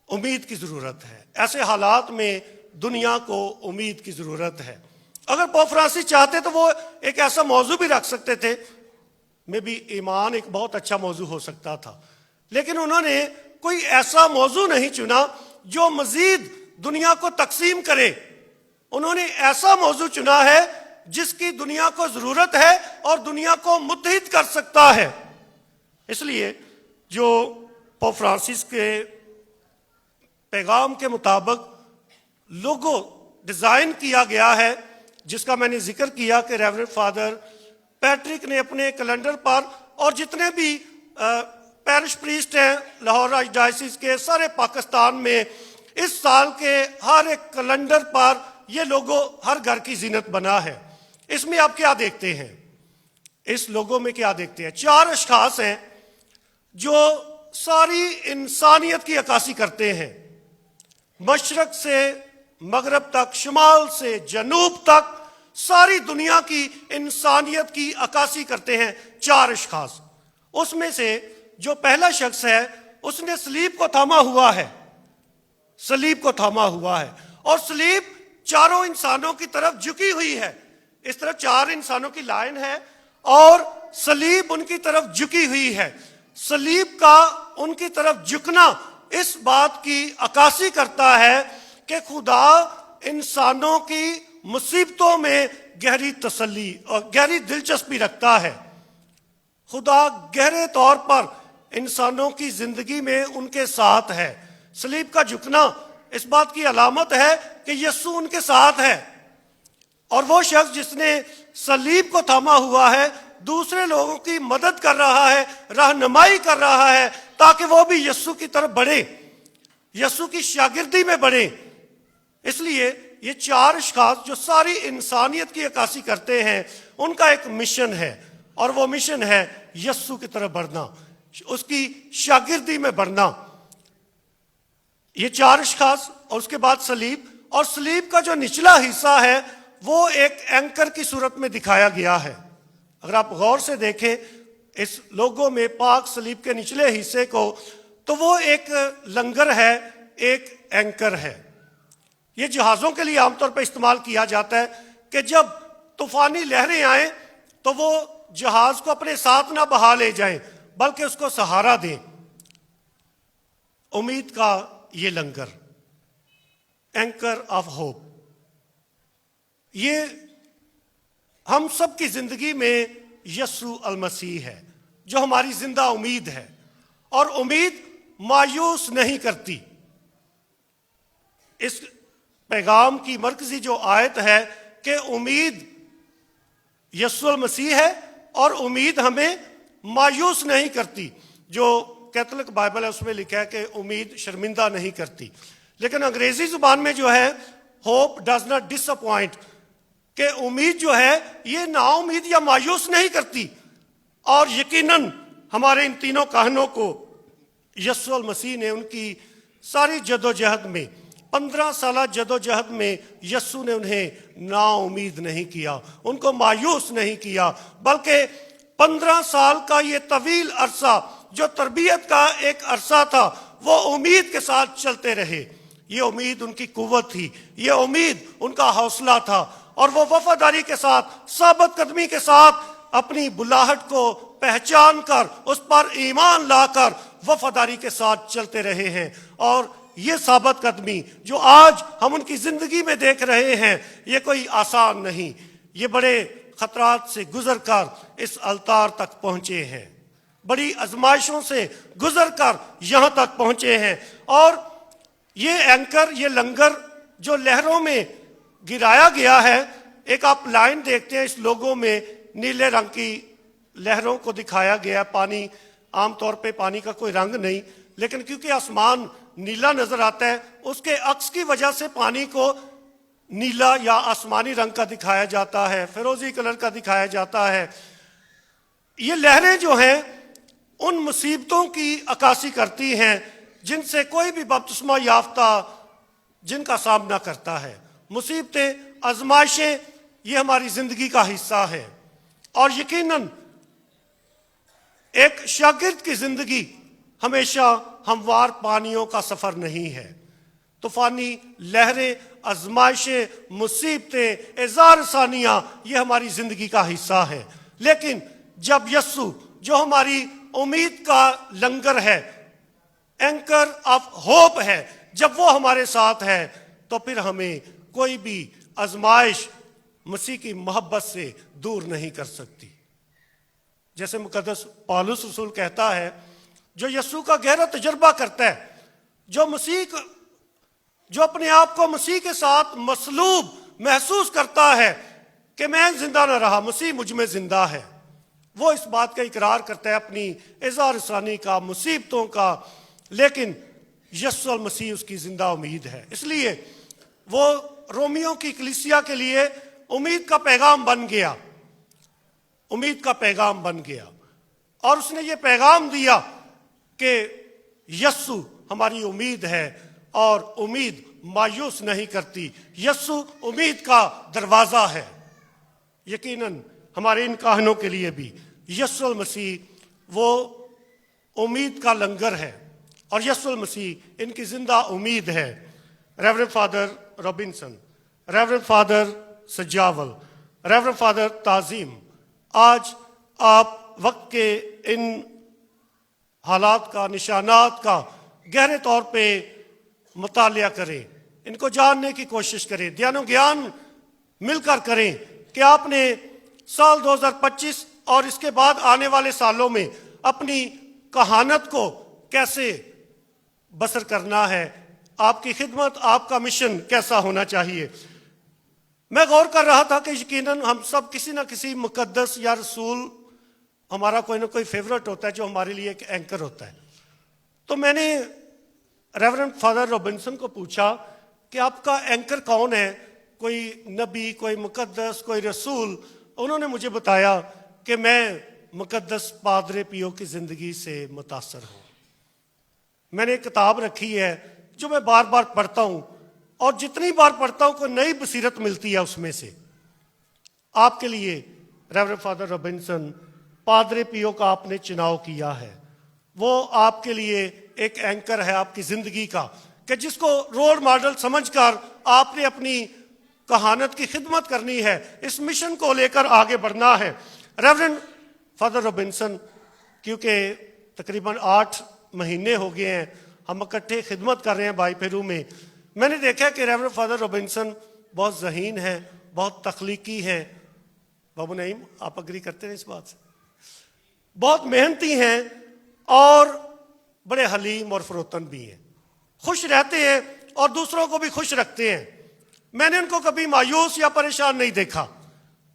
उम्मीद की जरूरत है। ऐसे हालात में दुनिया को उम्मीद की जरूरत है। अगर पोप फ्रांसिस चाहते तो वो एक ऐसा मौजू भी रख सकते थे, में भी ईमान एक बहुत अच्छा मौजू हो सकता था, लेकिन उन्होंने कोई ऐसा मौजू नहीं चुना जो मजीद दुनिया को तकसीम करे। उन्होंने ऐसा मौजू चुना है जिसकी दुनिया को जरूरत है और दुनिया को मुत्तहिद कर सकता है। इसलिए जो पोप फ्रांसिस के पैगाम के मुताबिक लोगो डिजाइन किया गया है, जिसका मैंने जिक्र किया कि रेवरेंड फादर पैट्रिक ने अपने कैलेंडर पर, और जितने भी पैरिश प्रीस्ट हैं लाहौर आर्चडायोसीस के, सारे पाकिस्तान में इस साल के हर एक कैलेंडर पर यह लोगो हर घर की जीनत बना है। इसमें आप क्या देखते हैं? इस लोगो में क्या देखते हैं? 4 अशखास हैं जो सारी इंसानियत की अक्कासी करते हैं, मशरक से मगरब तक, शुमाल से जनूब तक, सारी दुनिया की इंसानियत की अक्कासी करते हैं 4 अशखास। उसमें से जो पहला शख्स है उसने सलीब को थामा हुआ है, सलीब को थामा हुआ है, और सलीब चारों इंसानों की तरफ झुकी हुई है। इस तरफ 4 इंसानों की लाइन है और सलीब उनकी तरफ झुकी हुई है। सलीब का उनकी तरफ झुकना इस बात की अक्कासी करता है कि खुदा इंसानों की मुसीबतों में गहरी तसल्ली और गहरी दिलचस्पी रखता है। खुदा गहरे तौर पर इंसानों की जिंदगी में उनके साथ है। सलीब का झुकना इस बात की अलामत है कि यीशु उनके साथ है और वो शख्स जिसने सलीब को थामा हुआ है दूसरे लोगों की मदद कर रहा है, रहनुमाई कर रहा है ताकि वो भी यीशु की तरफ बढ़े, यीशु की शागिर्दी में बढ़े। इसलिए ये 4 अशखास जो सारी इंसानियत की अक्कासी करते हैं, उनका एक मिशन है और वो मिशन है यीशु की तरफ बढ़ना, उसकी शागिर्दी में बढ़ना। ये 4 अशखास और उसके बाद सलीब, और सलीब का जो निचला हिस्सा है वो एक एंकर की सूरत में दिखाया गया है। अगर आप गौर से देखें इस लोगों में पाक सलीब के निचले हिस्से को, तो वो एक लंगर है, एक एंकर है। ये जहाज़ों के लिए आमतौर पर इस्तेमाल किया जाता है कि जब तूफानी लहरें आए तो वो जहाज को अपने साथ ना बहा ले जाएं बल्कि उसको सहारा दें। उम्मीद का ये लंगर, एंकर ऑफ होप, ये हम सब की जिंदगी में यीशु अल मसीह है जो हमारी जिंदा उम्मीद है और उम्मीद मायूस नहीं करती। इस पैगाम की मरकजी जो आयत है कि उम्मीद यीशु अल मसीह है और उम्मीद हमें मायूस नहीं करती। जो कैथोलिक बाइबल है उसमें लिखा है कि उम्मीद शर्मिंदा नहीं करती, लेकिन अंग्रेजी जुबान में जो है होप डज नॉट डिसअपॉइंट, कि उम्मीद जो है ये नाउम्मीद या मायूस नहीं करती। और यकीनन हमारे इन तीनों कहनों को यीशु अल मसीह ने उनकी सारी जदोजहद में, 15 साल जदोजहद में यीशु ने उन्हें नाउम्मीद नहीं किया, उनको मायूस नहीं किया, बल्कि 15 साल का ये तवील अरसा जो तरबियत का एक अरसा था वो उम्मीद के साथ चलते रहे। ये उम्मीद उनकी कुव्वत थी, ये उम्मीद उनका हौसला था और वो वफादारी के साथ, साबित कदमी के साथ अपनी बुलाहट को पहचान कर उस पर ईमान लाकर वफादारी के साथ चलते रहे हैं। और ये साबित कदमी जो आज हम उनकी जिंदगी में देख रहे हैं, ये कोई आसान नहीं, ये बड़े खतरात से गुजर कर इस अलतार तक पहुंचे हैं, बड़ी आजमाइशों से गुजर कर यहां तक पहुंचे हैं। और ये एंकर, ये लंगर जो लहरों में गिराया गया है, एक आप लाइन देखते हैं इस लोगों में, नीले रंग की लहरों को दिखाया गया। पानी, आमतौर पे पानी का कोई रंग नहीं, लेकिन क्योंकि आसमान नीला नजर आता है उसके अक्स की वजह से पानी को नीला या आसमानी रंग का दिखाया जाता है, फिरोजी कलर का दिखाया जाता है। ये लहरें जो हैं उन मुसीबतों की अक्कासी करती हैं जिनसे कोई भी बपतिस्मा याफ्ता जिनका सामना करता है। मुसीबतें, आजमाइशें, ये हमारी जिंदगी का हिस्सा है। और यकीनन एक शागिर्द की जिंदगी हमेशा हमवार पानियों का सफर नहीं है। तूफानी लहरें, आजमाइशें, मुसीबतें, एजार सानियां, ये हमारी जिंदगी का हिस्सा है। लेकिन जब यीशु जो हमारी उम्मीद का लंगर है, एंकर ऑफ होप है, जब वो हमारे साथ है तो फिर हमें कोई भी आजमाइश मसीह की मोहब्बत से दूर नहीं कर सकती। जैसे मुकद्दस पौलुस रसूल कहता है, जो यीशु का गहरा तजर्बा करता है, जो अपने आप को मसीह के साथ मसलूब महसूस करता है कि मैं जिंदा न रहा, मसीह मुझ में जिंदा है, वो इस बात का इकरार करता है अपनी एजार सानी का, मुसीबतों का, लेकिन यीशु अल मसीह उसकी जिंदा उम्मीद है। इसलिए वो रोमियो की कलीसिया के लिए उम्मीद का पैगाम बन गया, उम्मीद का पैगाम बन गया। और उसने ये पैगाम दिया कि यीशु हमारी उम्मीद है और उम्मीद मायूस नहीं करती। यीशु उम्मीद का दरवाजा है। यकीनन हमारे इन कहनों के लिए भी यीशु अल मसीह वो उम्मीद का लंगर है और यीशु अल मसीह इनकी जिंदा उम्मीद है। Reverend father Robinson, reverend father सजावल, रेवरेंड फादर ताजीम, आज आप वक्त के इन हालात का, निशानात का गहरे तौर पे मुतालिया करें, इनको जानने की कोशिश करें, ध्यान ज्ञान मिलकर करें कि आपने साल 2025 और इसके बाद आने वाले सालों में अपनी कहानत को कैसे बसर करना है, आपकी खिदमत, आपका मिशन कैसा होना चाहिए। मैं गौर कर रहा था कि यकीनन हम सब किसी ना किसी मुकद्दस या रसूल, हमारा कोई ना कोई फेवरेट होता है जो हमारे लिए एक एंकर होता है। तो मैंने रेवरेंड फादर रॉबिन्सन को पूछा कि आपका एंकर कौन है, कोई नबी, कोई मुकद्दस, कोई रसूल। उन्होंने मुझे बताया कि मैं मुकद्दस पादरे पियो की ज़िंदगी से मुतासर हूँ। मैंने एक किताब रखी है जो मैं बार बार पढ़ता हूँ, और जितनी बार पढ़ता हूँ कोई नई बसीरत मिलती है उसमें से। आपके लिए रेवरेंड फादर रॉबिन्सन, पादरे पियो का आपने चुनाव किया है, वो आपके लिए एक एंकर है आपकी ज़िंदगी का, कि जिसको रोल मॉडल समझकर आपने अपनी कहानत की खिदमत करनी है, इस मिशन को लेकर आगे बढ़ना है। रेवरेंड फादर रॉबिन्सन, क्योंकि तकरीबन 8 महीने हो गए हैं हम इकट्ठे खिदमत कर रहे हैं भाई फेरू में, मैंने देखा कि रेवरेंड फादर रॉबिन्सन बहुत ज़हीन है, बहुत तख्लीकी है। बाबू नईम, आप अग्री करते हैं इस बात से? बहुत मेहनती हैं और बड़े हलीम और फरोतन भी हैं, खुश रहते हैं और दूसरों को भी खुश रखते हैं। मैंने उनको कभी मायूस या परेशान नहीं देखा,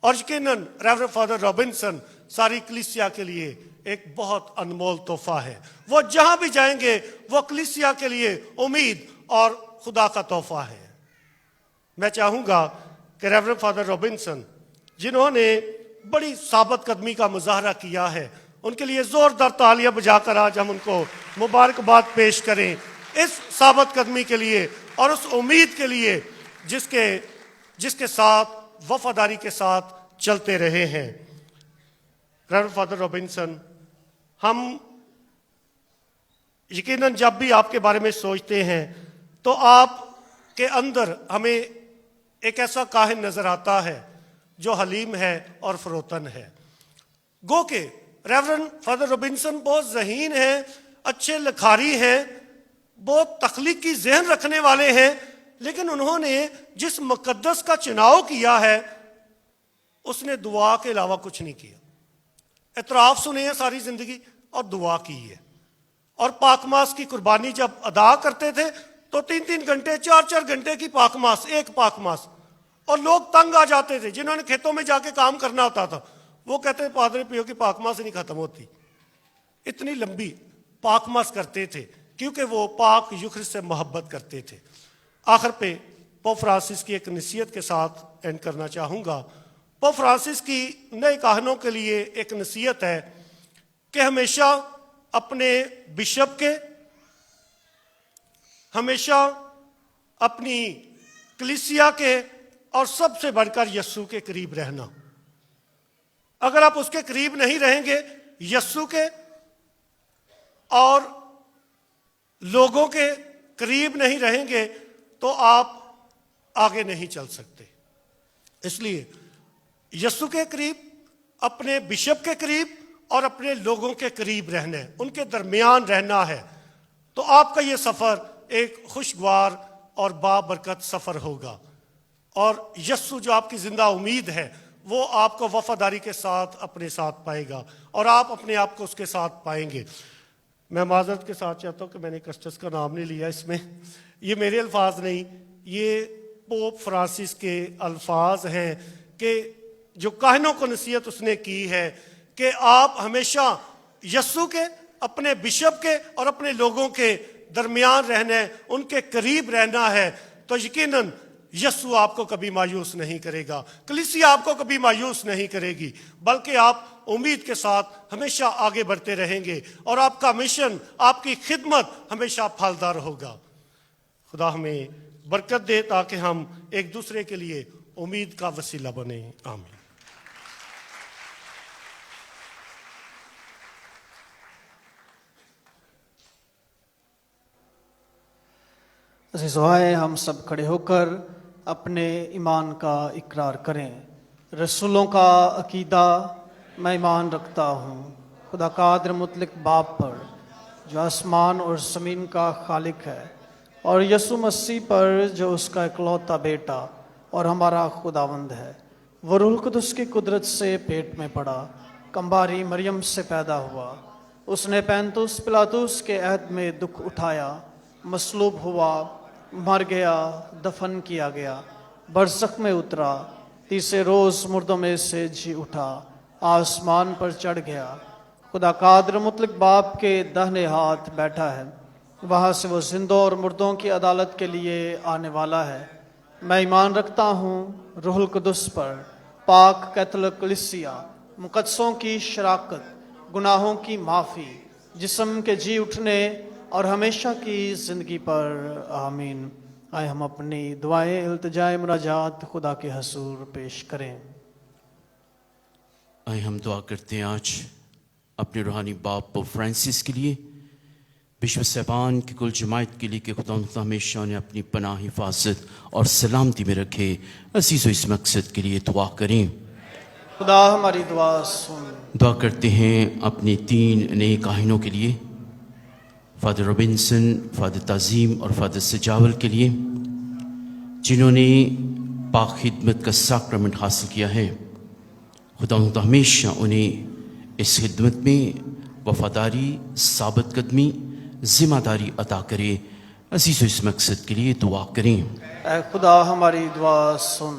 और यकीनन रेवरेंड फादर रॉबिन्सन सारी कलीसिया के लिए एक बहुत अनमोल तोहफा है। वो जहां भी जाएंगे वो कलीसिया के लिए उम्मीद और खुदा का तोहफा है। मैं चाहूंगा कि रेवरेंड फादर रॉबिन्सन, जिन्होंने बड़ी साबित कदमी का मुजाहरा किया है, उनके लिए जोरदार तालियां बजाकर आज हम उनको मुबारकबाद पेश करें, इस साबित कदमी के लिए और उस उम्मीद के लिए जिसके साथ वफादारी के साथ चलते रहे हैं। रेवरेंड फादर रॉबिन्सन, हम यकीनन जब भी आपके बारे में सोचते हैं तो आपके अंदर हमें एक ऐसा काहिन नजर आता है जो हलीम है और फरोतन है। गो के रेवरेंड फादर रॉबिन्सन बहुत ज़हीन हैं, अच्छे लिखारी हैं, बहुत तख्लीकी ज़हन रखने वाले हैं, लेकिन उन्होंने जिस मुकद्दस का चुनाव किया है उसने दुआ के अलावा कुछ नहीं किया। इतराफ़ सुने हैं सारी ज़िंदगी और दुआ की है। और पाकमास की कुर्बानी जब अदा करते थे तो 3-3 घंटे, 4-4 घंटे की पाकमास, एक पाकमास, और लोग तंग आ जाते थे। जिन्होंने खेतों में जाके काम करना होता था वो कहते थे पादरे पियो की पाकमास नहीं खत्म होती। इतनी लंबी पाकमास करते थे क्योंकि वो पाक यूखरिस्त से मोहब्बत करते थे। आखिर पे पोप फ्रांसिस की एक नसीहत के साथ एंड करना चाहूँगा। पोप फ्रांसिस की नए काहनों के लिए एक नसीहत है कि हमेशा अपने बिशप के, हमेशा अपनी कलीसिया के और सबसे बढ़कर यस्सु के करीब रहना। अगर आप उसके करीब नहीं रहेंगे, यस्सु के और लोगों के करीब नहीं रहेंगे, तो आप आगे नहीं चल सकते। इसलिए यस्सु के करीब, अपने बिशप के करीब और अपने लोगों के करीब रहना है, उनके दरमियान रहना है। तो आपका ये सफ़र एक खुशगवार और बाबरकत सफ़र होगा। और यस्सु जो आपकी ज़िंदा उम्मीद है वो आपको वफादारी के साथ अपने साथ पाएगा और आप अपने आप को उसके साथ पाएंगे। मैं माजरत के साथ चाहता हूँ कि मैंने कस्टस का नाम नहीं लिया इसमें, ये मेरे अल्फाज नहीं, ये पोप फ्रांसिस के अल्फाज हैं कि जो काहिनों को नसीहत उसने की है कि आप हमेशा यस्सु के, अपने बिशप के और अपने लोगों के दरमियान रहना है, उनके करीब रहना है। तो यकीनन यस्सु आपको कभी मायूस नहीं करेगा, कलीसिया आपको कभी मायूस नहीं करेगी, बल्कि आप उम्मीद के साथ हमेशा आगे बढ़ते रहेंगे और आपका मिशन, आपकी खिदमत हमेशा फलदार होगा। खुदा हमें बरकत दे ताकि हम एक दूसरे के लिए उम्मीद का वसीला बने। आमीन। अज़ीज़ों, हम सब खड़े होकर अपने ईमान का इकरार करें। रसूलों का अकीदा, मैं ईमान रखता हूँ खुदा कादिर मुतलक बाप पर, जो आसमान और ज़मीन का खालिक है, और यसु मसीह पर, जो उसका इकलौता बेटा और हमारा खुदावंद है। वो रूह कुदस की कुदरत से पेट में पड़ा, कंबारी मरियम से पैदा हुआ। उसने पैंतुस पिलातुस के अहद में दुख उठाया, मसलूब हुआ, मर गया, दफन किया गया, बरज़ख में उतरा, तीसरे रोज़ मुर्दों में से जी उठा, आसमान पर चढ़ गया, खुदा कादिर मुतलक बाप के दाहिने हाथ बैठा है। वहाँ से वो जिंदों और मुर्दों की अदालत के लिए आने वाला है। मैं ईमान रखता हूँ रूहुल कुदस पर, पाक कैथोलिक कलीसिया, मुकद्दसों की शराकत, गुनाहों की माफ़ी, जिस्म के जी उठने और हमेशा की ज़िंदगी पर। आमीन। आए हम अपनी दुआएं, इल्तिजाए, मुनाजात खुदा के हजूर पेश करें। आए हम दुआ करते हैं आज अपने रूहानी बाप पोप फ्रांसिस के लिए, विश्व सहबान की कुल जमात के लिए कि खुदा हमेशा ने अपनी पनाह, हिफाजत और सलामती में रखे। अज़ीज़ों, इस मकसद के लिए दुआ करें। खुदा हमारी दुआ सुन। दुआ करते हैं अपने 3 नए काहिनों के लिए, फ़ादर रॉबिन्सन, फ़ादर ताज़ीम और फ़ादर सजावल के लिए, जिन्होंने पाक खिदमत का साक्रमेंट हासिल किया है। खुदा हमेशा उन्हें इस खिदमत में वफादारी, साबित कदमी, ज़िम्मेदारी अता करे। अज़ीज़ों, इस मकसद के लिए दुआ करें। ऐ खुदा हमारी दुआ सुन।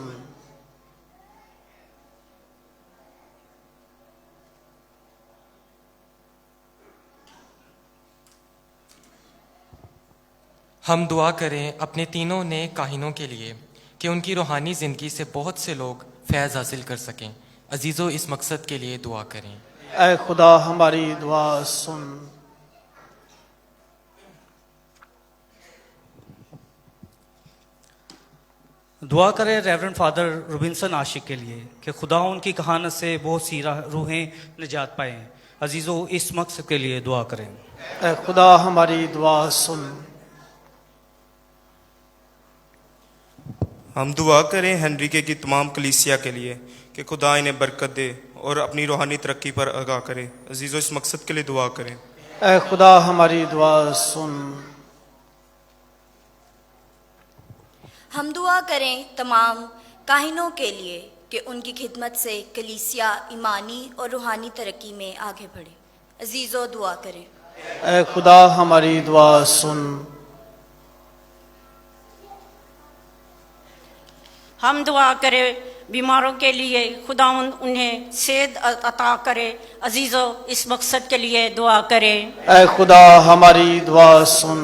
हम दुआ करें अपने तीनों नए काहिनों के लिए कि उनकी रूहानी ज़िंदगी से बहुत से लोग फैज़ हासिल कर सकें। अजीज़ों, इस मकसद के लिए दुआ करें। ऐ खुदा हमारी दुआ सुन। दुआ करें रेवरेंड फादर रॉबिन्सन आशिक के लिए कि खुदा उनकी कहानत से बहुत सी रूहें निजात पाएँ। अजीज़ों, इस मकसद के लिए दुआ करें। ऐ खुदा हमारी दुआ सुन। हम दुआ करें हेनरिके की तमाम कलीसिया के लिए कि खुदा इन्हें बरकत दे और अपनी रूहानी तरक्की पर आगाह करे। अजीज़ों, इस मकसद के लिए दुआ करें। ऐ खुदा हमारी दुआ सुन। हम दुआ करें तमाम काहिनों के लिए कि उनकी खिदमत से कलीसिया ईमानी और रूहानी तरक्की में आगे बढ़े। अजीज़ों, दुआ करें। ऐ खुदा हमारी दुआ सुन। हम दुआ करें बीमारों के लिए, खुदा उन्हें सेहत अता करे। अजीज़ों, इस मकसद के लिए दुआ करें। ऐ खुदा हमारी दुआ सुन।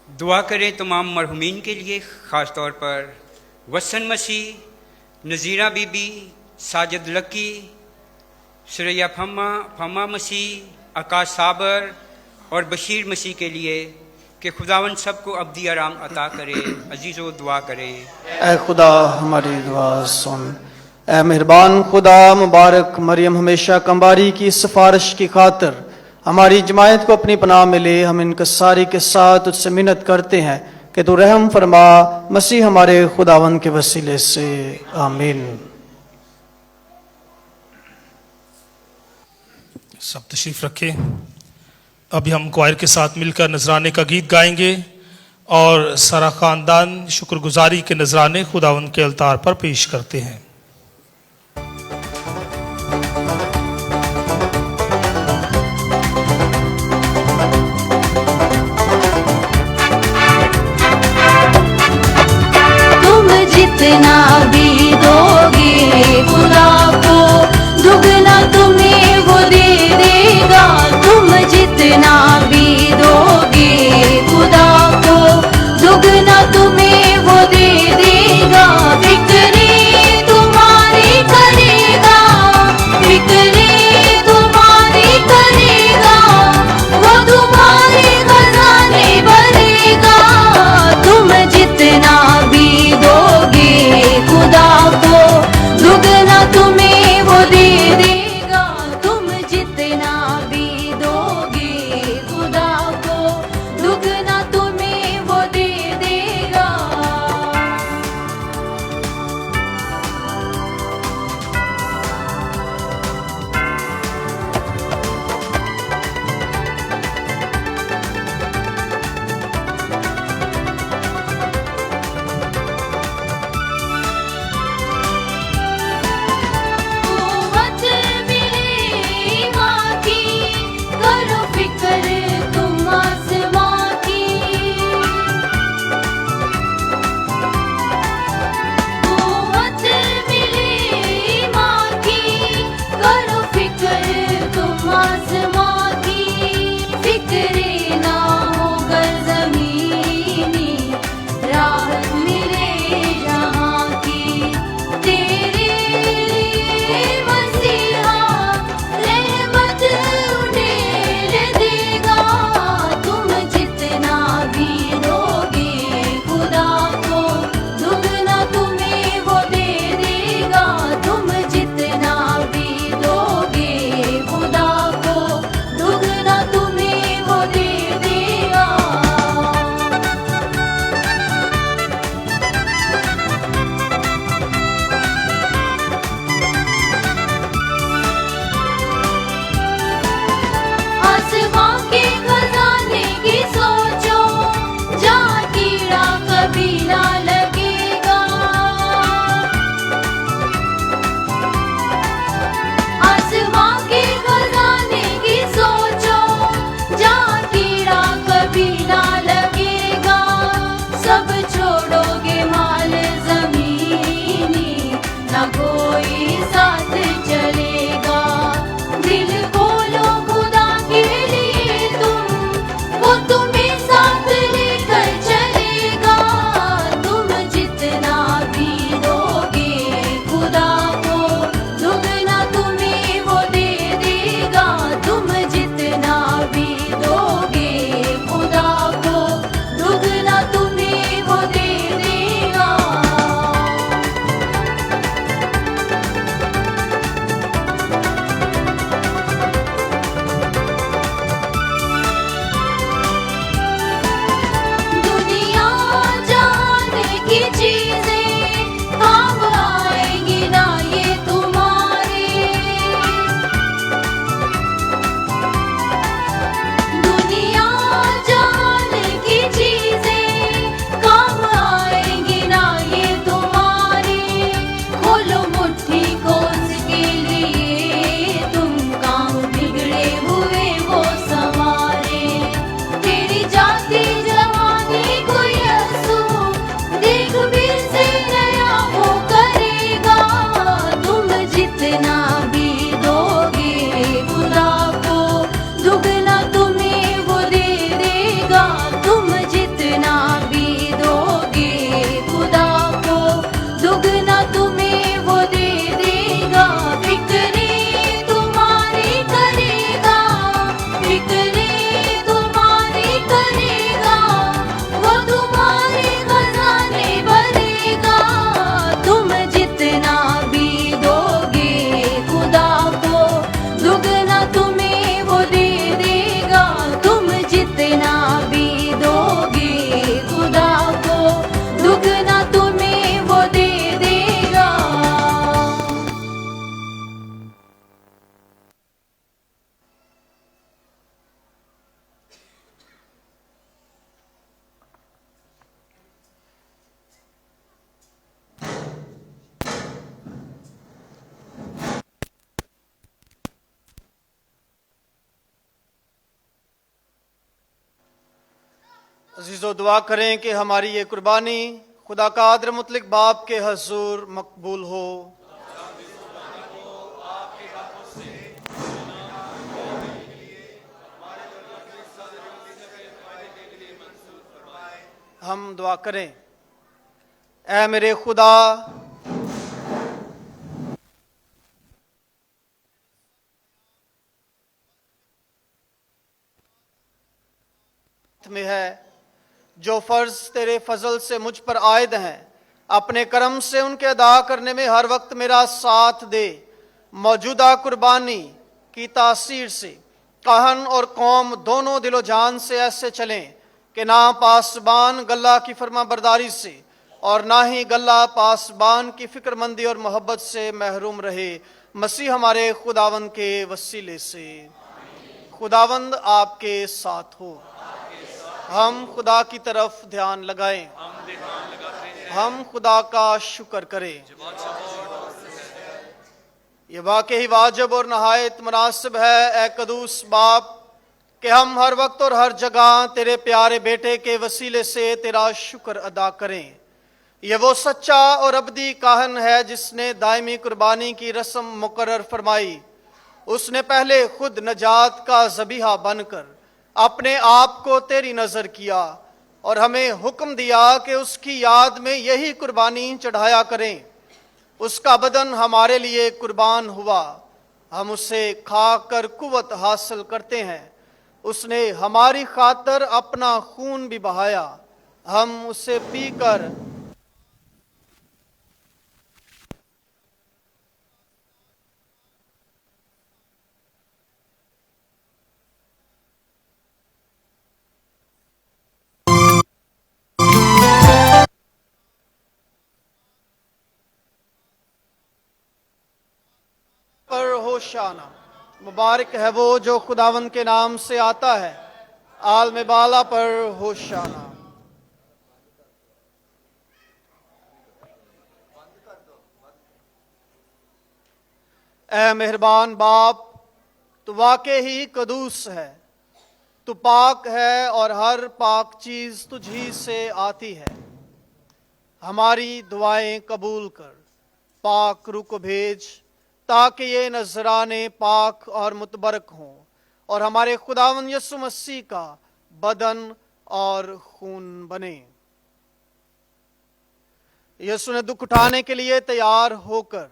दुआ करें तमाम मरहुमीन के लिए, ख़ास तौर पर वसन मसीह, नज़ीरा बीबी, साजिद लकी, सुरैया फमा मसीह, आकाश साबर और बशीर मसीह के लिए कि खुदावन सबको अब्दी आराम अता करे। अजीज़ों, दुआ करें। ऐ खुदा हमारी दुआ सुन। ऐ मेहरबान खुदा, मुबारक मरियम हमेशा कंबारी की सिफारिश की खातिर हमारी जमायत को अपनी पनाह में ले, हम इनकसारी के साथ तुझसे मिन्नत करते हैं कि तू रहम फरमा, मसीह हमारे खुदावन के वसीले से। आमीन। सब तशरीफ रखें। अभी हम क्वायर के साथ मिलकर नजराने का गीत गाएंगे और सारा खानदान शुक्रगुजारी के नजराने खुदावन के अलतार पर पेश करते हैं। तुम जितना भी दोगे खुदा को, दुगना तुम्हें वो दे देगा। तुम जितना भी दोगे खुदा को, दुगना तुम्हें वो दे देगा। फिक्रे तुम साथ चलेगा। दिल खोलो खुदा के लिए तुम, वो तुम्हें साथ लेकर चलेगा। तुम जितना भी दोगे खुदा को, दुगना तुम्हें वो दे देगा। तुम जितना भी दोगे खुदा को, दुगना तुम्हें वो दे देगा। दुनिया जाने की चीजें काम आएंगी ना ये तुम्हारे। दुनिया जाने की चीजें काम आएंगी ना ये तुम्हारे। खोलो मुट्ठी को उसके लिए तुम, काम बिगड़े हुए वो संवारे। तेरी जाती जवानी को यसू देख फिर से नया वो करेगा। तुम जितना भी दोगे खुदा को, दुगना तुम्हें वो दे देगा। तुम जितना भी दोगे खुदा को, दुगना तुम्हें वो दे देगा। फिक्रे तुम्हारी करेगा, फिक्रे तुम्हारी करेगा, वो तुम्हारे खजाने भरेगा। तुम जितना भी दोगे खुदा को, दुगना तुम्हें वो दे देगा। तुम जितना भी दोगे खुदा को, दुगना तुम्हें वो दे देगा। अजीज़ों, दुआ करें कि हमारी ये कुर्बानी खुदा का आदर मुतलिक बाप के हजूर मकबूल हो। हम दुआ करें। ऐ मेरे खुदा, में है जो फर्ज तेरे फजल से मुझ पर आयद हैं, अपने करम से उनके अदा करने में हर वक्त मेरा साथ दे। मौजूदा कुर्बानी की तासीर से कहन और कौम दोनों दिलो जान से ऐसे चलें कि ना पासबान गल्ला की फर्मा बरदारी से और ना ही गल्ला पासबान की फिक्रमंदी और मोहब्बत से महरूम रहे। मसीह हमारे खुदावंद के वसीले से। खुदावंद आपके साथ हो। हम खुदा की तरफ ध्यान लगाएं। हम खुदा का शुक्र करें। ये वाकई ही वाजिब और नहायत मुनासिब है, ए कदूस बाप, कि हम हर वक्त और हर जगह तेरे प्यारे बेटे के वसीले से तेरा शुक्र अदा करें। ये वो सच्चा और अबदी काहन है जिसने दायमी कुर्बानी की रस्म मुकर्रर फरमाई। उसने पहले खुद नजात का ज़बीहा बनकर अपने आप को तेरी नजर किया और हमें हुक्म दिया कि उसकी याद में यही कुर्बानी चढ़ाया करें। उसका बदन हमारे लिए कुर्बान हुआ, हम उसे खाकर कुव्वत हासिल करते हैं। उसने हमारी खातर अपना खून भी बहाया, हम उसे पीकर पर होशाना। मुबारक है वो जो खुदावंद के नाम से आता है। आल में बाला पर होशाना। ऐ मेहरबान बाप, तू वाकई ही कदूस है। तू पाक है और हर पाक चीज तुझी से आती है। हमारी दुआएं कबूल कर। पाक रूह को भेज ताकि ये नजराने पाक और मुतबरक हों और हमारे खुदावंद यीशु मसीह का बदन और खून बने। यीशु ने दुख उठाने के लिए तैयार होकर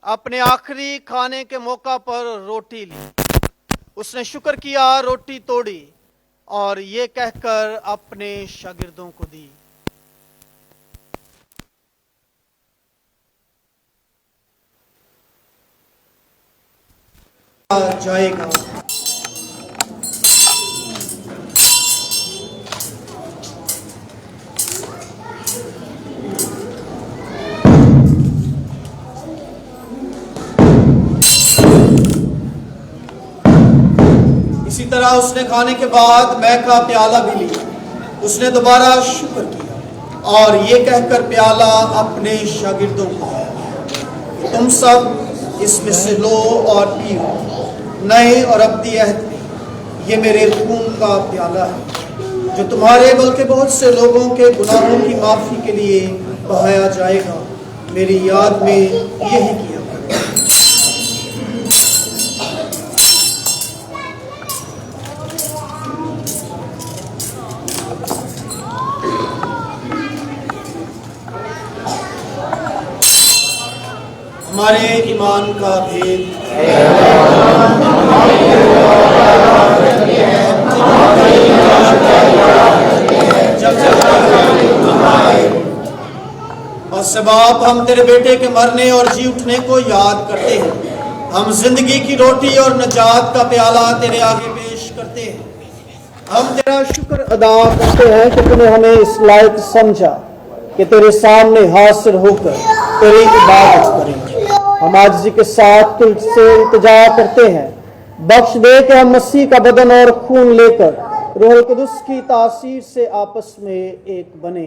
अपने आखिरी खाने के मौका पर रोटी ली। उसने शुक्र किया, रोटी तोड़ी और ये कहकर अपने शागिर्दों को दी। जाएगा। इसी तरह उसने खाने के बाद मैं का प्याला भी लिया। उसने दोबारा शुक्र किया और ये कहकर प्याला अपने शागिर्दों को दिया, तुम सब इसमें से लो और पियो, नए और अब्दी अहद में ये मेरे खून का प्याला है जो तुम्हारे बल्कि बहुत से लोगों के गुनाहों की माफी के लिए बहाया जाएगा। मेरी याद में यही किया। हमारे ईमान का भेद और सबाब हम तेरे बेटे के मरने और जी उठने को याद करते हैं। हम जिंदगी की रोटी और नजात का प्याला तेरे आगे पेश करते हैं। हम तेरा शुक्र अदा करते हैं कि तूने हमें इस लायक समझा कि तेरे सामने हाजिर होकर तेरी इबादत करें। हम आजिज़ी के साथ तुझसे इल्तिजा करते हैं, बख्श दे कि हम मसीह का बदन और खून लेकर रूह कुदस की तासीर से आपस में एक बने।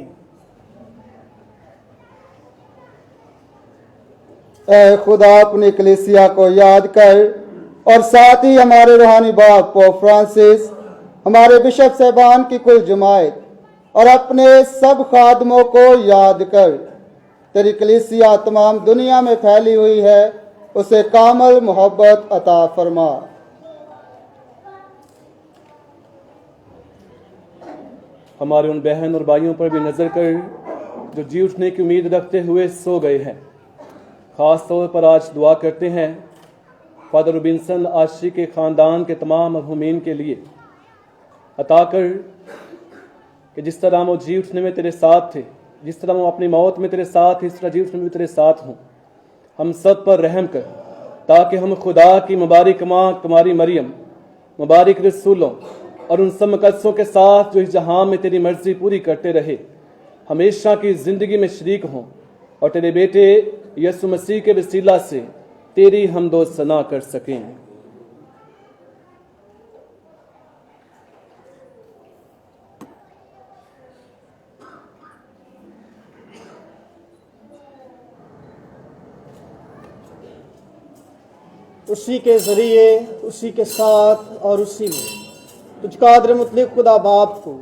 ऐ खुदा अपनी कलीसिया को याद कर और साथ ही हमारे रूहानी बाप पोप फ्रांसिस, हमारे बिशप साहबान की कुल जमायत और अपने सब खादमों को याद कर। तेरी कलीसिया तमाम दुनिया में फैली हुई है, उसे कामल मोहब्बत अता फरमा। हमारे उन बहन और भाइयों पर भी नज़र कर जो जी उठने की उम्मीद रखते हुए सो गए हैं। ख़ास तौर पर आज दुआ करते हैं फादर रूबिन्सन आशिक के ख़ानदान के तमाम मरहूमीन के लिए। अता कर कि जिस तरह वो जी उठने में तेरे साथ थे, जिस तरह वो अपनी मौत में तेरे साथ थे, इस तरह जी उठने में तेरे साथ हों। हम सब पर रहम कर ताकि हम खुदा की मुबारक माँ कुमारी मरियम, मुबारक रसूलों और उन सब मुकद्दसों के साथ जो इस जहां में तेरी मर्जी पूरी करते रहे हमेशा की ज़िंदगी में शरीक हों और तेरे बेटे यीशु मसीह के वसीला से तेरी हमदो सना कर सकें। उसी के जरिए, उसी के साथ और उसी में तुझ कादर मुतलक खुदा बाप को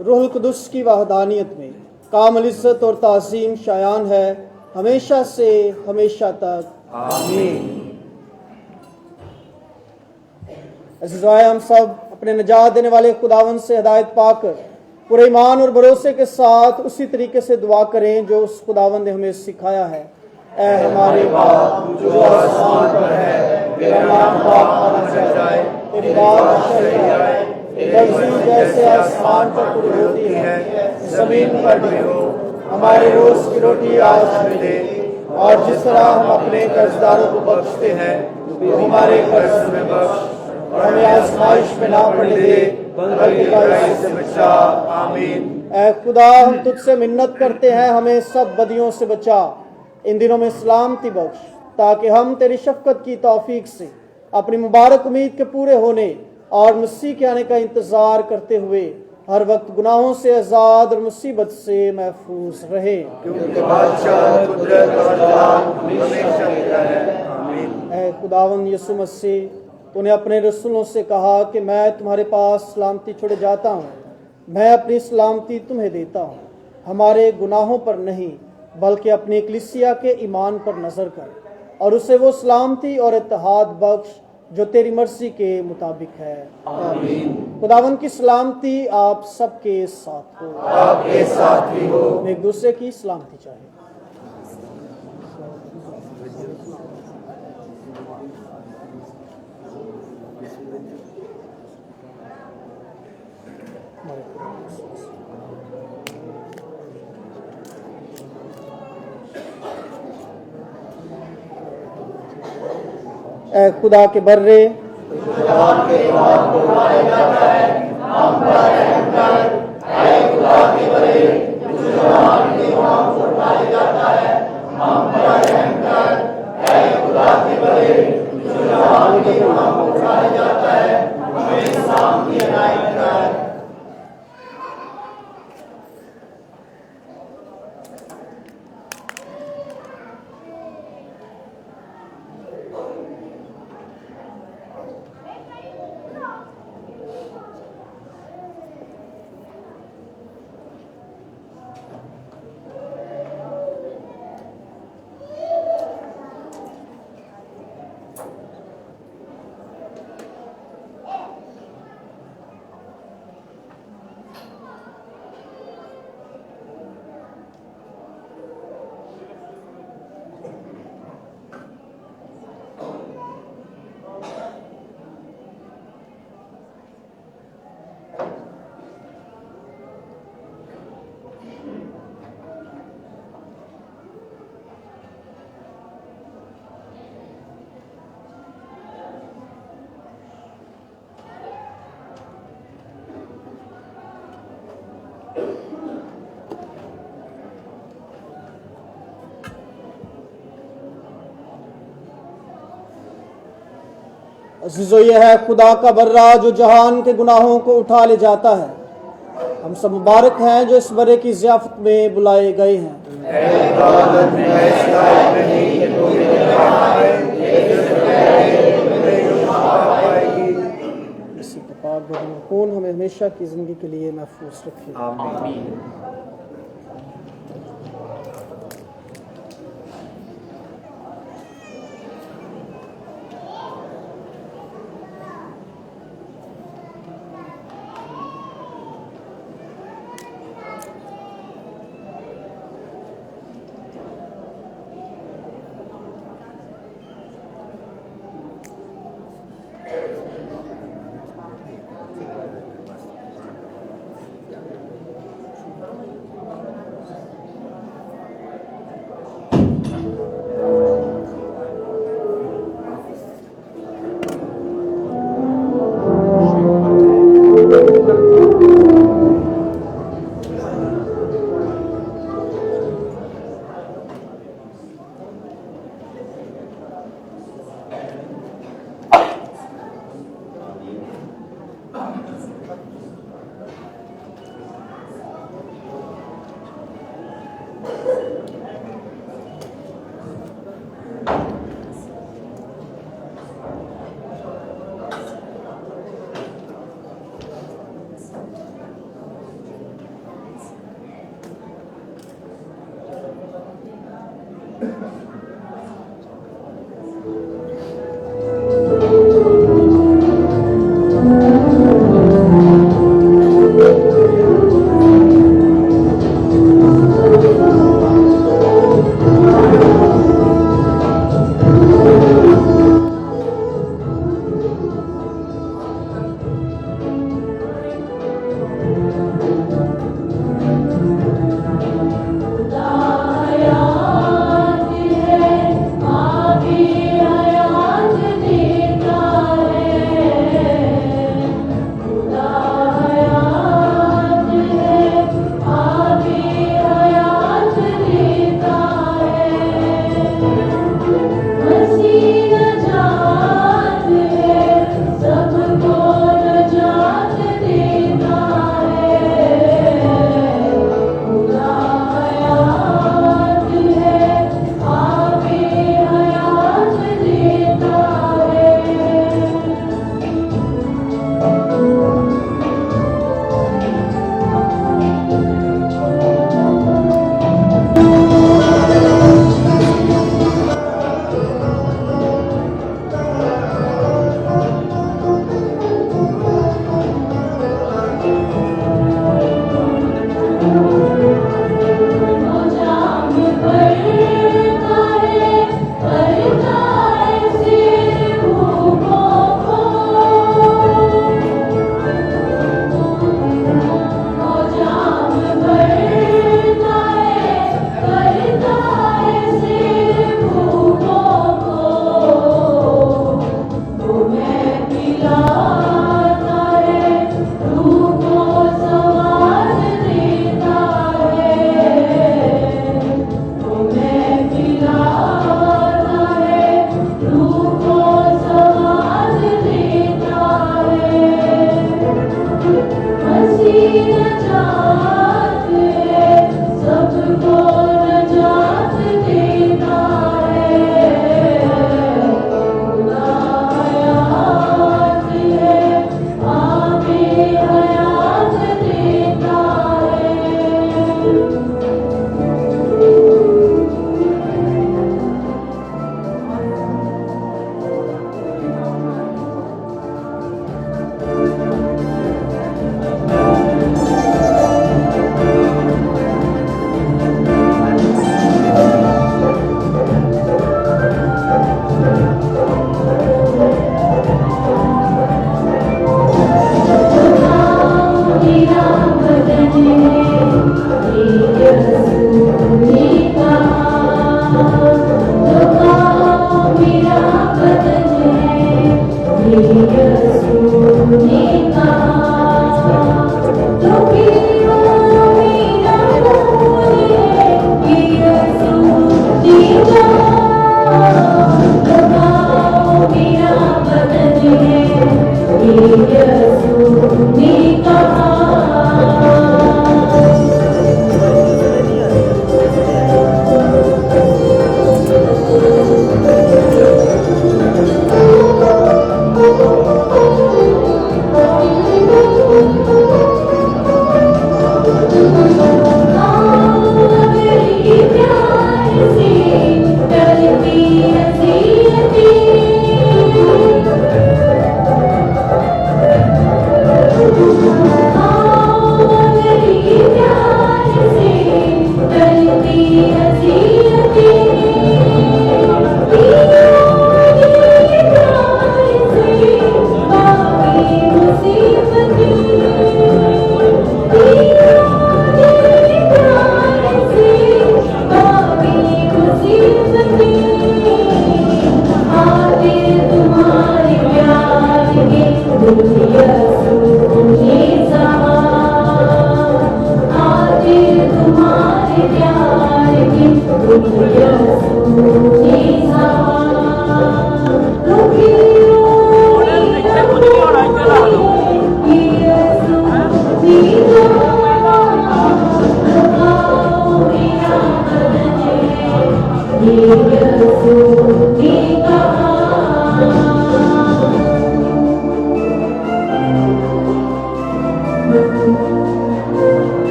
रूहुल कुदस की वहदानियत में कामिल इज़्ज़त और ताज़ीम शायान है हमेशा से हमेशा तक। आमीन। अज़ीज़ाए, हम सब अपने निजात देने वाले खुदावंद से हिदायत पाकर पूरे ईमान और भरोसे के साथ उसी तरीके से दुआ करें जो उस खुदावंद ने हमें सिखाया है। ऐ हमारे बाप जो आसमान पर है, तेरा नाम पाक होना जाए, तेरी बात जाए, तेरी जैसे आसमान पर पूरी होती है जमीन पर भी हो। हमारे रोज की रोटी आज हमें दे और जिस तरह हम अपने कर्जदारों को बख्शते हैं तो हमारे कर्ज में बख्श और हमें आजमाइश में ना पड़ने दे बल्कि बुराई से बचा। आमीन। ऐ खुदा, हम तुझसे मिन्नत करते हैं, हमें सब बदियों से बचा, इन दिनों में सलामती बख्श ताकि हम तेरी शफकत की तौफीक से अपनी मुबारक उम्मीद के पूरे होने और मसीह के आने का इंतजार करते हुए हर वक्त गुनाहों से आज़ाद और मुसीबत से महफूज रहे। ऐ खुदावंद यीशु मसीह, तूने अपने रसूलों से कहा कि मैं तुम्हारे पास सलामती छोड़े जाता हूँ, मैं अपनी सलामती तुम्हें देता हूँ। हमारे गुनाहों पर नहीं बल्कि अपनी कलीसिया के ईमान पर नजर कर और उसे वो सलामती और इत्तेहाद बख्श जो तेरी मर्जी के मुताबिक है। आमीन। खुदावन की सलामती आप सबके साथ हो, आपके साथ भी हो। एक दूसरे की सलामती चाहिए। ए खुदा के बर्रे अज़ीज़ो, ये है खुदा का बर्रा जो जहान के गुनाहों को उठा ले जाता है। हम सब मुबारक हैं जो इस बरे की ज़ियाफ़त में बुलाए गए हैं। इसी का पाक बदन खून हमें हमेशा की ज़िंदगी के लिए महफूज रखे। आमीन।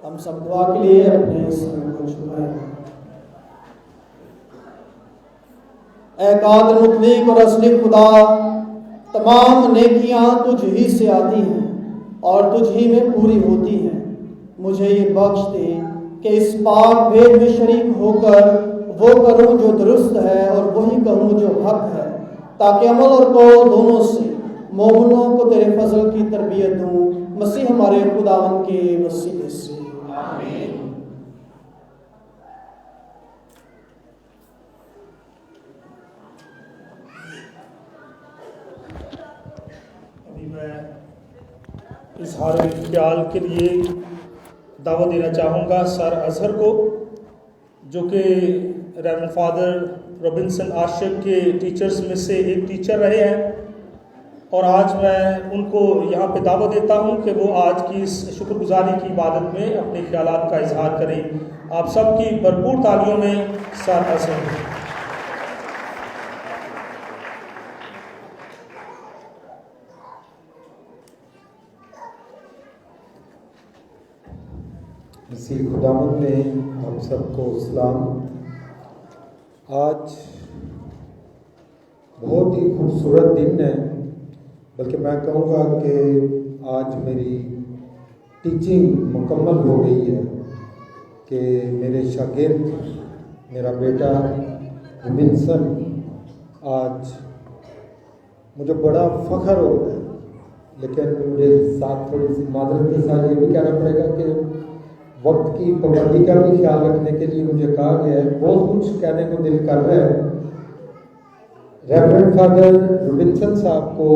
हम सब दुआ के लिए अपने समय को झुकाएं। ऐ कादिर मुतलीक और असली खुदा, तमाम नेकियां तुझ ही से आती हैं और तुझ ही में पूरी होती हैं। मुझे ये बख्श दे कि इस पाक भेद में शरीक होकर वो करूं जो दुरुस्त है और वही कहूं जो हक है, ताकि अमल और कौल दोनों से मोमिनों को तेरे फजल की तरबियत दूं। मसीह हमारे खुदावन के वसीले से आमीन। अभी मैं इजहार ख्याल के लिए दावत देना चाहूँगा सर अजहर को, जो कि रेवरेंड फादर रॉबिन्सन आशिक के टीचर्स में से एक टीचर रहे हैं, और आज मैं उनको यहाँ पे दावत देता हूँ कि वो आज की इस शुक्रगुजारी की इबादत में अपने ख्यालात का इजहार करें। आप सबकी भरपूर तालियों में सर अजहर। मसीह खुदावंद में हम सबको सलाम। आज बहुत ही खूबसूरत दिन है, बल्कि मैं कहूँगा कि आज मेरी टीचिंग मुकम्मल हो गई है कि मेरे शागिर्द, मेरा बेटा रॉबिन्सन, आज मुझे बड़ा फ़ख्र हो रहा है। लेकिन मुझे साथ थोड़ी सी मादरत के साथ ये भी कहना पड़ेगा कि वक्त की पाबंदी का भी ख्याल रखने के लिए मुझे कहा गया है। बहुत कुछ कहने को दिल कर रहा है। रेवरेंड फादर रॉबिन्सन साहब को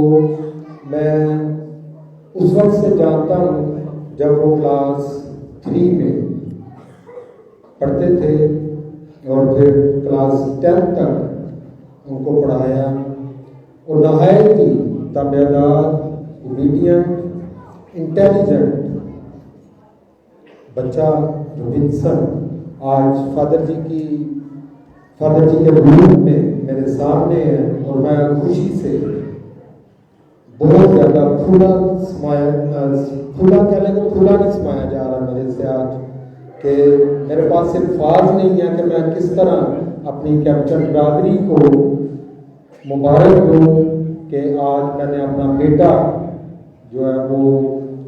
मैं उस वक्त से जानता हूँ जब वो क्लास 3 में पढ़ते थे और फिर क्लास 10 तक उनको पढ़ाया। और नहायत ही ताबेदार, ओबीडियंट, इंटेलिजेंट बच्चा रॉबिन्सन आज फादर जी की फादर जी के रूप में मेरे सामने है और मैं खुशी से बहुत ज़्यादा फूला नहीं समाया जा रहा मेरे से आज, कि मेरे पास अल्फाज नहीं है कि मैं किस तरह अपनी कैप्टन बिरादरी को मुबारक दूँ कि आज मैंने अपना बेटा जो है वो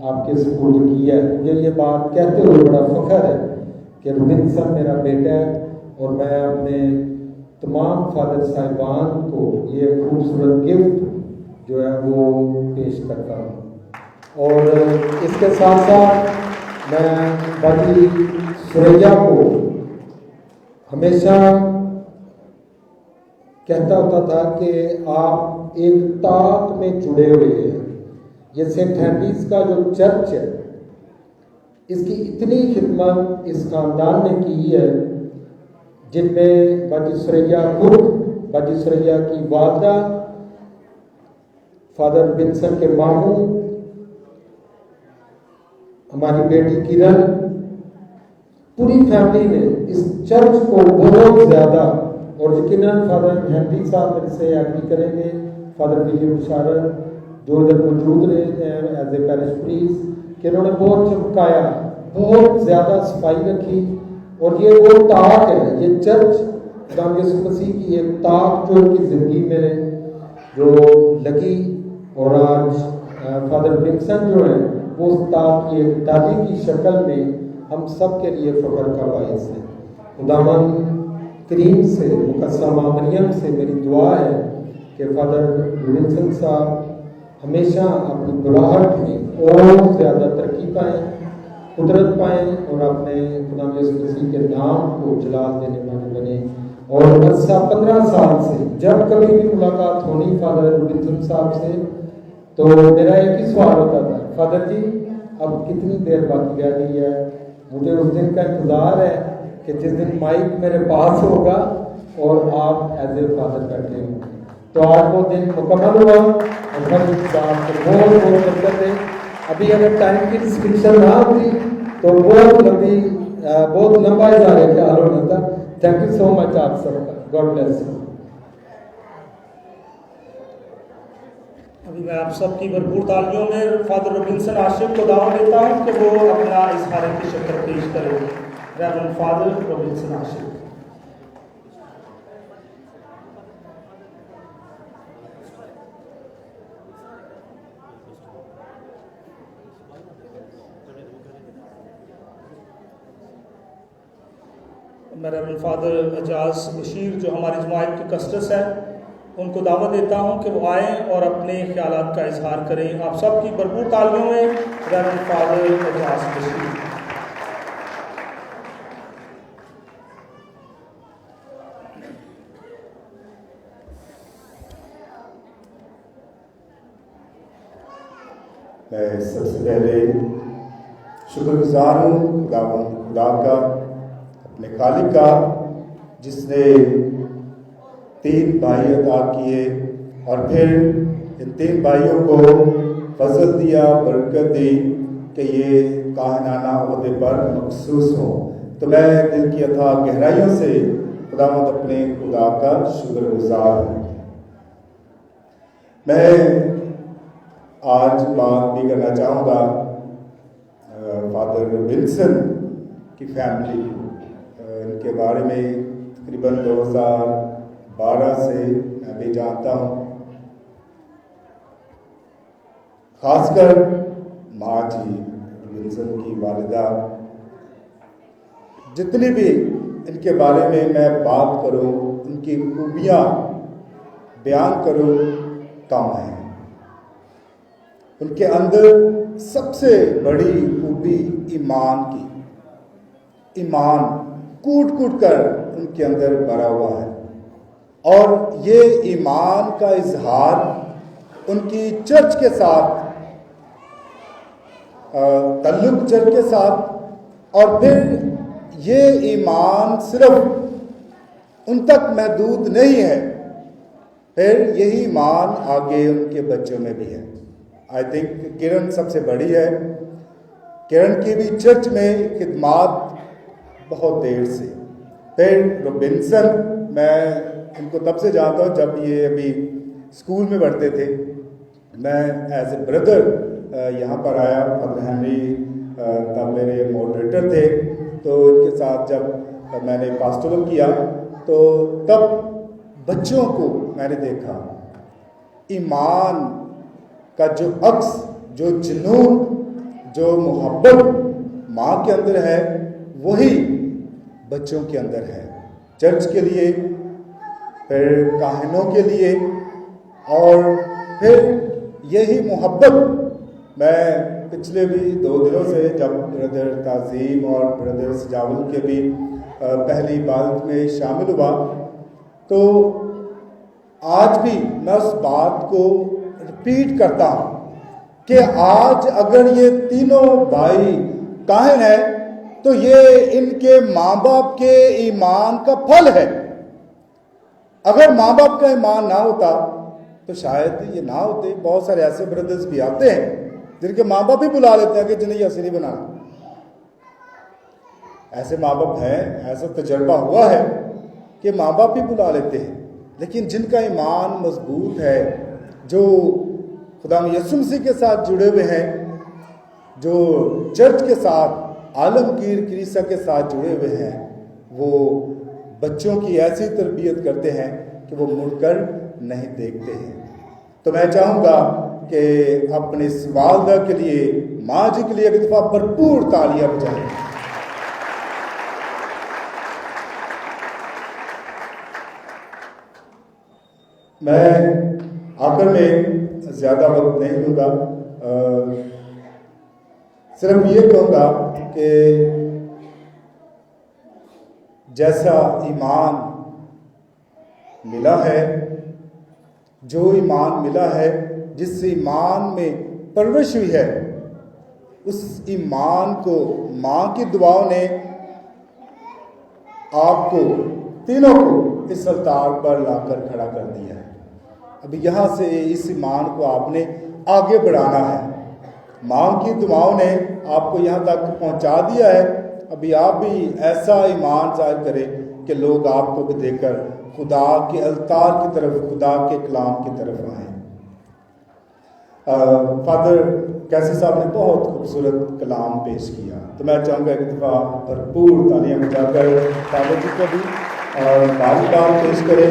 आपके सुपुर्द किया है। मुझे ये बात कहते हुए बड़ा फख्र है कि रुबिन्सन मेरा बेटा है और मैं अपने तमाम फादर साहिबान को ये खूबसूरत गिफ्ट जो है वो पेश करता हूँ। और इसके साथ साथ मैं बाकी सुरैया को हमेशा कहता होता था कि आप एक ताक में जुड़े हुए हैं। ये सेंट हैंडीज का जो चर्च है, इसकी इतनी खिदमत इस खानदान ने की है, जिनमें बाकी सुरैया खुद, बाकी सुरैया की वालदा, फादर रुबिन्सन के मामू, हमारी बेटी किरण, पूरी फैमिली ने इस चर्च को बहुत ज़्यादा, और यकीनन फादर हेनरी साहब मेरे से एग्री करेंगे, फादर विलियम बिशारत जो इधर मौजूद रहे हैं एज ए पैरिश प्रीस्ट, कि उन्होंने बहुत चमकाया, बहुत ज़्यादा सफाई रखी। और ये वो ताक है, ये चर्च खुदाम यीशु मसीह की एक ताक जो उनकी ज़िंदगी में जो लगी, और आज फादर विंसन जो है वो उस ताक की एक दादी की शक्ल में हम सब के लिए फ़ख्र का बायस है। खुदावन करीम से, मुकस्समा मरियम से मेरी दुआ है कि फादर विंसन साहब हमेशा अपनी बुलाहट में और ज़्यादा तरक्की पाएँ, कुदरत पाएँ, और अपने खुदाम यीशु मसीह के नाम को जलाल देने वाले बने। और अर्सा 15 साल से जब कभी भी मुलाकात होनी फादर रुबिन्सन साहब से, तो मेरा एक ही सवाल होता था, फादर जी अब कितनी देर बाकी रह गई है? मुझे उस दिन का इंतज़ार है कि जिस दिन माइक मेरे पास होगा और आप एज ए फादर बैठे होंगे। तो आज वो दिन मुकम्मल हुआ और हम साहब को बहुत बहुत बरकत है। अभी अगर टाइम की रिस्ट्रिक्शन ना होती तो बहुत लंबा इज़ारे ख्याल होना था। थैंक यू सो मच आप सबका, गॉड ब्लेस यू। अभी मैं आप सबकी भरपूर तालियों में फादर रुबिन्सन आशिक को दावा देता हूँ कि वो अपना इजहार की शक्ल पेश करेंगे। रेवरेंड फादर रुबिन्सन आशिक। मैं रेवरेंड फादर एजाज बशीर जो हमारी जमात के कस्टस है उनको दावत देता हूं कि वो आएँ और अपने ख्यालात का इजहार करें। आप सबकी भरपूर तालियों में रेवरेंड फादर एजाज बशीर। मैं सबसे पहले शुक्रगुजार हूँ खुदा का, अपने खालिक का, जिसने 3 भाई अता किए और फिर इन 3 भाइयों को फजल दिया, बरकत दी कि ये काहनाना ओहदे पर मखसूस हो। तो मैं दिल की अथाह गहराइयों से खुदावंद अपने खुदा का शुक्रगुजार हूँ। मैं आज बात भी करना चाहूँगा फादर विल्सन की फैमिली, इनके बारे में तकरीबन 2012 से मैं भी जानता हूँ। खासकर माँ जी विल्सन की वालिदा, जितनी भी इनके बारे में मैं बात करूँ, उनकी खूबियाँ बयान करूँ कम है। उनके अंदर सबसे बड़ी खूबी ईमान की, ईमान कूट कूट कर उनके अंदर भरा हुआ है, और ये ईमान का इजहार उनकी चर्च के साथ, तल्लुक चर्च के साथ, और फिर ये ईमान सिर्फ उन तक महदूद नहीं है, फिर यही ईमान आगे उनके बच्चों में भी है। आई थिंक किरण सबसे बड़ी है। किरण की भी चर्च में खिदमात बहुत देर से, फिर रोबिन्सन मैं इनको तब से जानता हूँ जब ये अभी स्कूल में पढ़ते थे। मैं एज ए ब्रदर यहाँ पर आया, फादर हेनरी तब मेरे मॉडरेटर थे, तो इनके साथ जब मैंने पास्टोरल किया तो तब बच्चों को मैंने देखा, ईमान का जो अक्स, जो जुनून, जो मोहब्बत माँ के अंदर है वही बच्चों के अंदर है। चर्च के लिए, फिर काहिनों के लिए, और फिर यही मोहब्बत मैं पिछले भी 2 दिनों से जब ब्रदर ताज़ीम और ब्रदर सजावल के भी पहली इबादत में शामिल हुआ, तो आज भी मैं उस बात को रिपीट करता हूँ कि आज अगर ये तीनों भाई काहिन है तो ये इनके माँ बाप के ईमान का फल है। अगर माँ बाप का ईमान ना होता तो शायद ये ना होते। बहुत सारे ऐसे ब्रदर्स भी आते हैं जिनके माँ बाप ही बुला लेते हैं कि जिन्हें ऐसे नहीं बनाना। ऐसे माँ बाप हैं, ऐसा तजर्बा हुआ है कि माँ बाप ही बुला लेते हैं, लेकिन जिनका ईमान मजबूत है, जो खुदा यीशु मसीह के साथ जुड़े हुए हैं, जो चर्च के साथ, आलमगीर कलीसिया के साथ जुड़े हुए हैं, वो बच्चों की ऐसी तरबियत करते हैं कि वो मुड़कर नहीं देखते हैं। तो मैं चाहूँगा कि अपने इस वालदा के लिए, माँ जी के लिए एक दफ़ा भरपूर तालियां बजाएं। मैं आखिर में ज़्यादा वक्त नहीं लूँगा, सिर्फ ये कहूँगा कि जैसा ईमान मिला है, जो ईमान मिला है, जिस ईमान में परवरिश हुई है, उस ईमान को माँ की दुआओं ने आपको तीनों को इस अलतार पर लाकर खड़ा कर दिया है। अभी यहाँ से इस ईमान को आपने आगे बढ़ाना है। माँ की दुआओं ने आपको यहाँ तक पहुँचा दिया है। अभी आप भी ऐसा ईमान जाहिर करें कि लोग आपको भी देखकर खुदा के अलतार की तरफ, खुदा के कलाम की तरफ आए। फादर कैसे साहब ने बहुत खूबसूरत कलाम पेश किया, तो मैं चाहूँगा एक दफ़ा भरपूर तालियां बजाकर फादर जी को भी और बार पेश करें।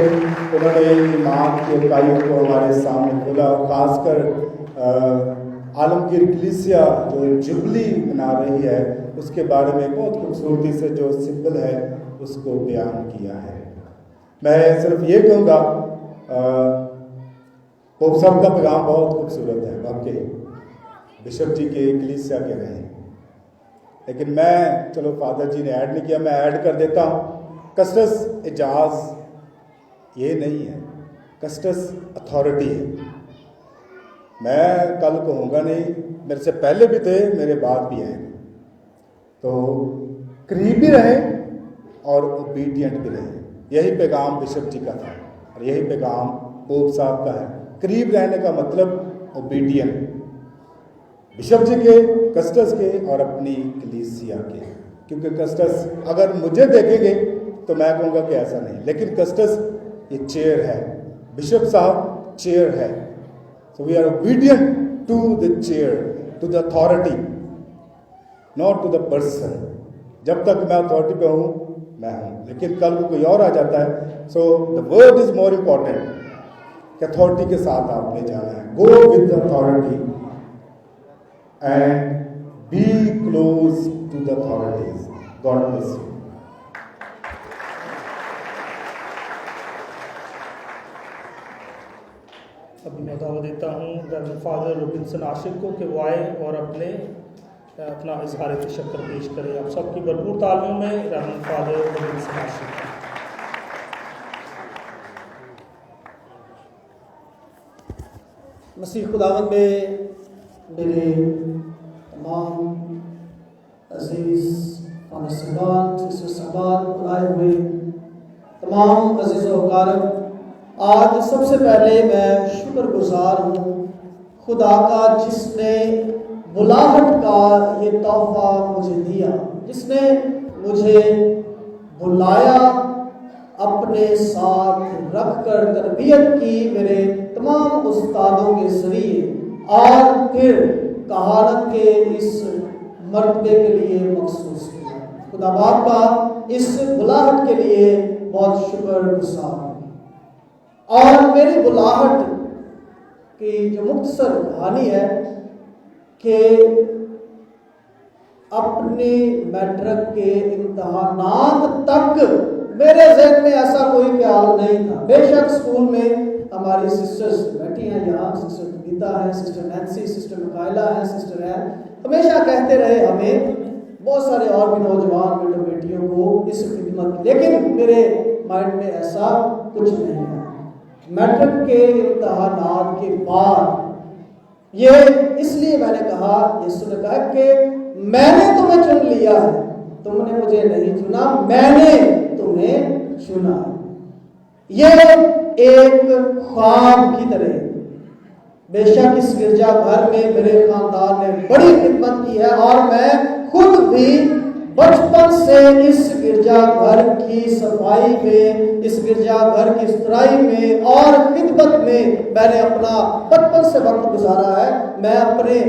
उन्होंने ईमान की इकाइयों को हमारे सामने खोला, खासकर आलमगीर कलीसिया जो जुबली मना रही है उसके बारे में बहुत खूबसूरती से जो सिंबल है उसको बयान किया है। मैं सिर्फ ये कहूँगा, पोप साहब का पैगाम बहुत खूबसूरत है, वाकई बिशप जी के कलीसिया के रहे, लेकिन मैं, चलो फादर जी ने ऐड नहीं किया, मैं ऐड कर देता हूँ। कस्टस एजाज ये नहीं है, कस्टस अथॉरिटी है। मैं कल कहूँगा नहीं, मेरे से पहले भी थे, मेरे बाद भी हैं, तो करीब भी रहे और ओबीडियंट भी रहे। यही पैगाम बिशप जी का था और यही पैगाम पोप साहब का है। करीब रहने का मतलब ओबीडियंट, बिशप जी के, कस्टस के और अपनी कलीसिया के। क्योंकि कस्टस अगर मुझे देखेंगे तो मैं कहूँगा कि ऐसा नहीं, लेकिन कस्टस ये चेयर है, बिशप साहब चेयर है। So we are obedient to the chair, to the authority, not to the person. जब तक मैं अथॉरिटी पे हूँ मैं हूँ, लेकिन कल को कोई और आ जाता है। So the word is more important कि अथॉरिटी के साथ आपने जाना है। Go with the authority and be close to the authorities. God bless you. अभी मैं दावा देता हूँ रेवरेंड फादर रुबिन्सन आशिक को कि वो आए और अपना इजहार तशक्कुर पेश करें। आप सबकी भरपूर तालियों में रेवरेंड फादर रुबिन्सन आशिक। मसीह खुदावंद में मेरे तमाम अजीज़ फादर साहबान, सिस्टर साहबान, आए हुए तमाम अजीज़ों कारब, आज सबसे पहले मैं शुक्रगुजार हूँ खुदा का जिसने बुलाहट का ये तोहफा मुझे दिया, जिसने मुझे बुलाया अपने साथ रखकर तरबियत की मेरे तमाम उस्तादों के जरिए और फिर कहानत के इस मर्तबे के लिए मखसूस किया। खुदा बाप का इस बुलाहट के लिए बहुत शुक्रगुजार हूँ। और मेरी बुलाहट की जो मुख्तसर कहानी है कि अपने मैट्रिक के इम्तहानात तक मेरे जहन में ऐसा कोई ख्याल नहीं था। बेशक स्कूल में हमारी सिस्टर्स बैठी हैं यहाँ, सिस्टर गीता है, सिस्टर नैन्सी, सिस्टर मिकाइला है, सिस्टर है, हमेशा कहते रहे हमें, बहुत सारे और भी नौजवान बेटों बेटियों को इस खिदमत, लेकिन मेरे माइंड में ऐसा कुछ नहीं है। मैट्रिक के इम्तहानात के बाद ये इसलिए मैंने कहा, यीशु ने कहा कि मैंने तुम्हें चुन लिया है, तुमने मुझे नहीं चुना, मैंने तुम्हें चुना। ये एक ख्वाब की तरह, बेशक इस गिरजा घर में मेरे खानदान ने बड़ी खिदमत की है और मैं खुद भी बचपन से इस गिरजा घर की सफाई में, इस गिरजा घर की सुथराई में और खिदमत में मैंने अपना बचपन से वक्त गुजारा है। मैं अपने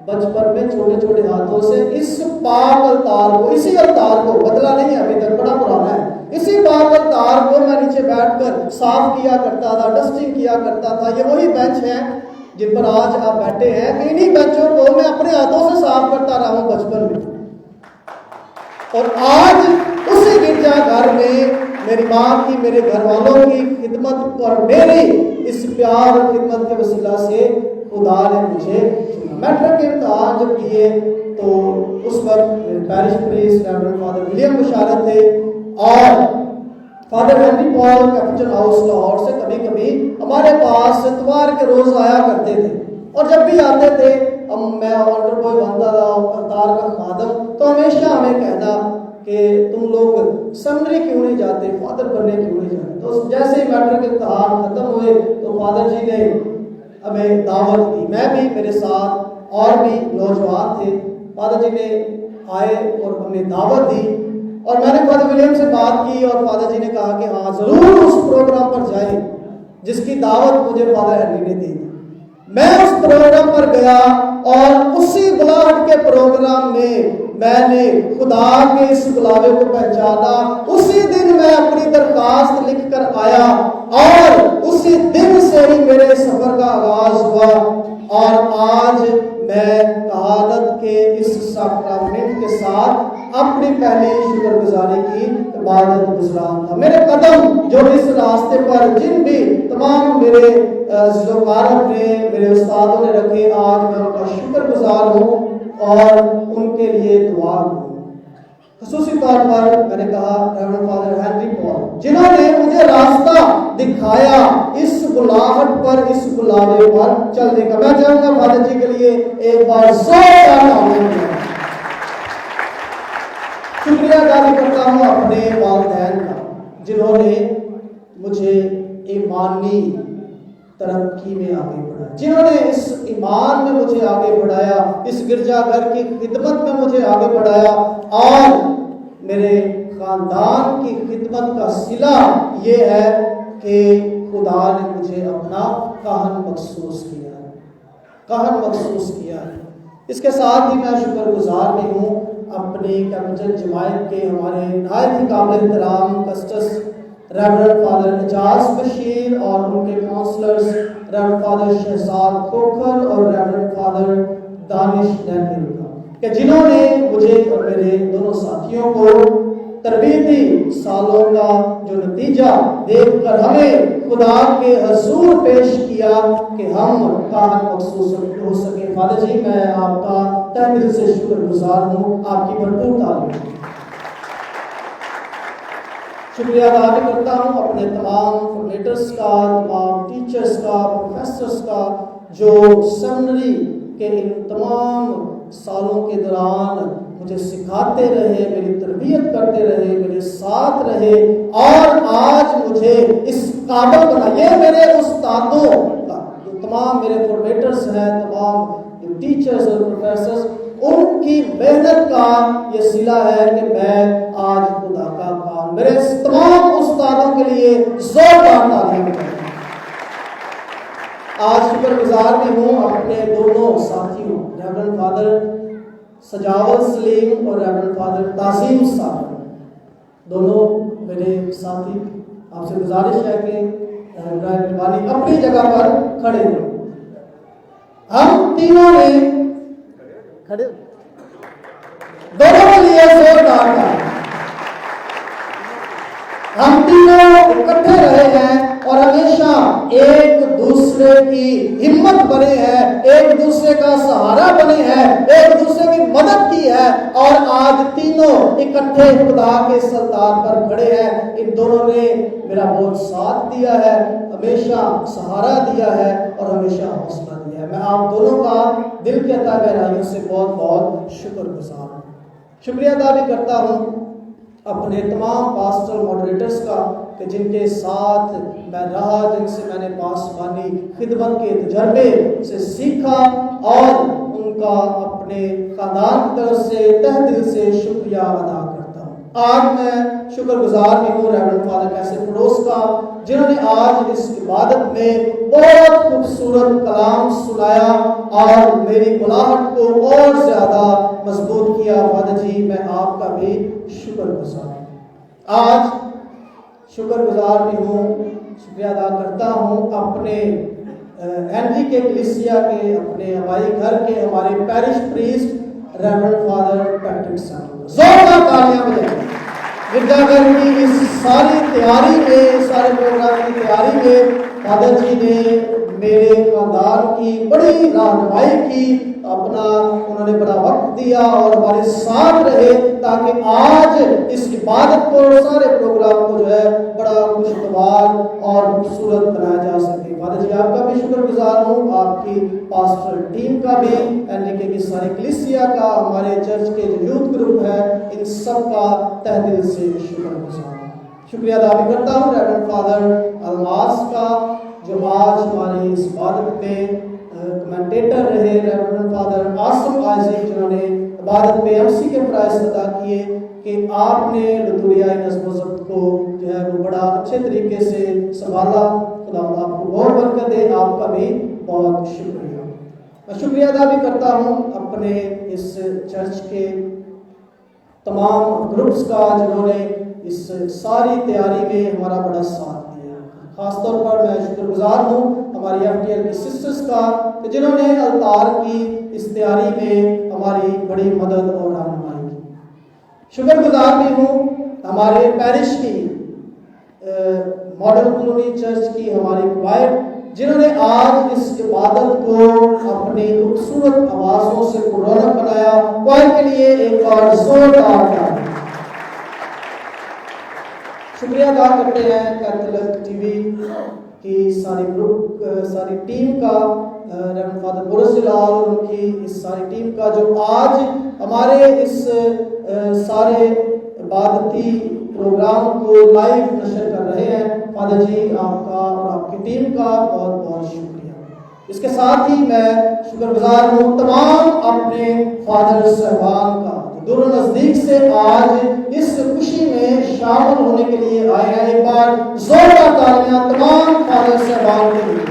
बचपन में छोटे छोटे हाथों से इस पाक अवतार को, इसी अवतार को, बदला नहीं अभी तक, बड़ा पुराना है, इसी पाक अवतार को मैं नीचे बैठकर साफ किया करता था, डस्टिंग किया करता था। ये वही बेंच है जिन पर आज आप बैठे हैं, इन्हीं बेंचों को मैं अपने हाथों से साफ करता रहा हूँ बचपन में। और आज उसी गिरजा घर में मेरी माँ की, मेरे घर वालों की खिदमत और मेरी इस प्यार और खिदमत के वसीला से खुदा ने मुझे चुना। मैट्रिक के इम्तहान जब दिए तो उस वक्त मेरे parish priest reverend father William Basharat थे और father Henry Paul capital house Lahore से कभी कभी हमारे पास इतवार के रोज आया करते थे। और जब भी आते थे, अब मैं ऑल्टर बॉय बनता था, अवतार का खादम, तो हमेशा हमें कहना कि तुम लोग सेमिनरी क्यों नहीं जाते, फादर बनने क्यों नहीं जाते। तो जैसे ही मैट्रिक के इम्तहान खत्म हुए तो फादर जी ने हमें दावत दी, मैं भी, मेरे साथ और भी नौजवान थे। फादर जी ने आए और हमें दावत दी और मैंने फादर विलियम से बात की और फादर जी ने कहा कि हाँ जरूर उस प्रोग्राम पर जाएं जिसकी दावत मुझे फादर हेनरी ने दी। मैं उस प्रोग्राम पर गया और उसी बुलाहट के प्रोग्राम में मैंने खुदा के इस बुलावे को पहचाना। उसी दिन मैं अपनी दरखास्त लिख कर आया और उसी दिन से ही मेरे सफर का आगाज हुआ और आज मैं कहानत के इस सैक्रामेंट के साथ अपनी पहली शुक्रगुजारी की इबादत गुजरान था। मेरे कदम जो इस रास्ते पर जिन भी तमाम मेरे ज़िलोकारत ने, मेरे उस्तादों ने रखे, आज मैं उनका शुक्रगुजार हूँ और उनके लिए दुआ हूँ। ख़ुसूसी तौर पर मैंने कहा रेवरेंड फादर हेनरी पॉल, जिन्होंने मुझे रास्ता दिखाया इस बुलाहट पर, इस बुलावे पर चलने का। मैं चाहूँगा फादर जी के लिए एक बार जोरदार तालियां। शुक्रिया अदा करता हूँ अपने वालिदैन का जिन्होंने मुझे ईमानी तरक्की में आगे बढ़ाया, जिन्होंने इस ईमान में मुझे आगे बढ़ाया, इस गिरजाघर की खिदमत में मुझे आगे बढ़ाया और मेरे खानदान की खिदमत का सिला ये है कि खुदा ने मुझे अपना कहन मखसूस किया है, कहन मखसूस किया है। इसके साथ ही मैं शुक्रगुजार भी हूँ अपनी कैपिटल जमायत के हमारे नहायत ही काबिल एहतराम custos reverend father Ejaz Bashir और उनके counsellors reverend father Shahzad Khokhar और रेवरेंड फादर दानिश नैकिल कि जिन्होंने मुझे और मेरे दोनों साथियों को तरबीती सालों का जो नतीजा देखकर हमें खुदा के हजूर पेश किया कि हम कहन मखसूस हो सके। फादर जी मैं आपका तहे दिल से शुक्रगुजार हूँ, आपकी भरपूर तारीफ। शुक्रिया अदा करता हूँ अपने तमाम फॉर्मेटर्स का, तमाम टीचर्स का, प्रोफेसर्स का जो सेमिनरी के इन तमाम सालों के दौरान मुझे सिखाते रहे, मेरी तरबियत करते रहे, मेरे साथ रहे और आज मुझे इस काबिल बना। ये मेरे उस्तादों का, जो तमाम मेरे फॉर्मेटर्स हैं, तमाम टीचर्स और प्रोफेसर्स, उनकी मेहनत का ये सिला है कि मैं आज खुदा का काम, मेरे तमाम उस्तादों के लिए जोरदार तालियां बजाएं। आज शुक्रगुजार भी हूँ अपने दोनों साथियों रेवरेंड फादर सजावत सलीम और रेवरेंड फादर तासीम साहब, दोनों मेरे साथी। आपसे गुजारिश है कि मेहरबानी अपनी जगह पर खड़े रहो। हम तीनों ने खड़े, दोनों के लिए जोरदार ताली। हम तीनों इकट्ठे रहे हैं और हमेशा एक दूसरे की हिम्मत बने हैं, एक दूसरे का सहारा बने हैं, एक दूसरे की मदद की है और आज तीनों इकट्ठे खुदा के सल्तान पर खड़े हैं। इन दोनों ने मेरा बहुत साथ दिया है, हमेशा सहारा दिया है और हमेशा हौसला दिया है। मैं आप दोनों का दिल की अता गहराइयों से बहुत बहुत शुक्रगुजार हूँ। शुक्रिया अदा भी करता हूँ अपने तमाम पास्टल मॉडरेटर्स का कि जिनके साथ मैं रहा, जिनसे मैंने पासवानी खिदमत के तजर्बे से सीखा और उनका अपने खानदान की तरफ से तहे दिल से शुक्रिया अदा करता हूँ। आज मैं शुक्रगुजार भी हूँ रेवरेंड फादर कैसे पड़ोस का, जिन्होंने आज इस इबादत में बहुत खूबसूरत कलाम सुनाया और मेरी बुलाहट को और ज्यादा मजबूत किया। फादर जी मैं आपका भी शुक्रगुजार हूँ। आज शुक्रगुजार भी हूँ, शुक्रिया अदा करता हूँ अपने हेनरी के कलीसिया के, अपने हमारे घर के हमारे parish priest reverend father Patrick साहब। जोरदार तालियां बजाएं। गिरजाघर की इस सारी तैयारी में, सारे प्रोग्राम की तैयारी में फादर जी ने मेरे खानदान की बड़ी रहनुमाई की, अपना उन्होंने बड़ा वक्त दिया और हमारे साथ रहे ताकि आज इस इबादत को, सारे प्रोग्राम को जो है बड़ा खुशगवार और खूबसूरत बनाया जा सके। फादर जी आपका भी शुक्रगुजार हूँ, आपकी पास्टल टीम का भी, एनरिके की सारी कलीसिया का, हमारे चर्च के जो यूथ ग्रुप है, इन सब का तहे दिल से शुक्रगुजार हूँ। शुक्रिया अदा भी करता हूँ रेवरेंड फादर अलमास का, जो आज हमारी इस इबादत में कमेंटेटर रहे, रेवरेंड फादर आसम आजिक, जिन्होंने इबादत में हमसी के प्राइस अदा किए कि आपने लतूरिया नज़्म ज़ब्त को जो है वो बड़ा अच्छे तरीके से संभाला। खुदा आपको बहुत बरकत दे, आपका भी बहुत शुक्रिया। मैं शुक्रिया अदा भी करता हूँ अपने इस चर्च के तमाम ग्रुप्स का, जिन्होंने इस सारी तैयारी में हमारा बड़ा साथ दिया। खासतौर पर मैं शुक्रगुजार हूँ हमारी FTL की सिस्टर्स का, जिन्होंने अवतार की इस तैयारी में हमारी बड़ी मदद और रहनुमाई की। शुक्रगुजार भी हूँ हमारे पैरिश की मॉडल कॉलोनी चर्च की हमारी क्वायर, जिन्होंने आज इस इबादत को अपनी खूबसूरत आवाज़ों से पुरौना बनाया। क्वायर के लिए एक बार जोरदार शुक्रिया अदा करते हैं कैथोलिक टीवी की सारी ग्रुप, सारी टीम का, रेवरेंड फादर बोरसिलाल, उनकी इस सारी टीम का, जो आज हमारे इस सारे इबादती प्रोग्राम को लाइव नशर कर रहे हैं। फादर जी आपका और आपकी टीम का बहुत बहुत शुक्रिया। इसके साथ ही मैं शुक्रगुजार हूँ तमाम अपने फादर साहबान का, दूर नजदीक से आज इस खुशी में शामिल होने के लिए आए हैं। एक बार जोरदार तालियां तमाम फादर साहबान के लिए।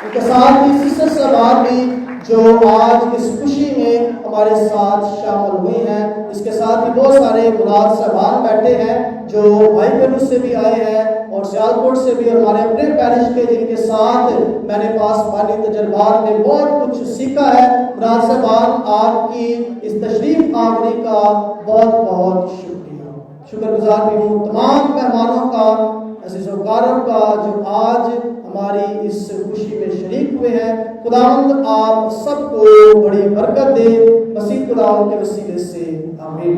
उनके साथ ही सिस्टर साहबान भी जो आज इस खुशी में हमारे साथ शामिल हुए हैं। इसके साथ ही बहुत सारे मुराद साहबान बैठे हैं जो भाई बहनों से भी आए हैं और सियालकोट से भी, और हमारे अपने पैरिश के, जिनके साथ मैंने पासवानी तजर्बात में बहुत कुछ सीखा है। मुराद साहबान आपकी इस तशरीफ आवरी का बहुत बहुत शुक्रिया। शुक्रगुजार भी हूँ तमाम मेहमानों का, अज़ीज़ों-कारम का, जो आज हमारी इस खुशी में शरीक हुए हैं। खुदावंद आप सबको बड़ी बरकत दे, मसीह खुदावंद के वसीले से आमीन।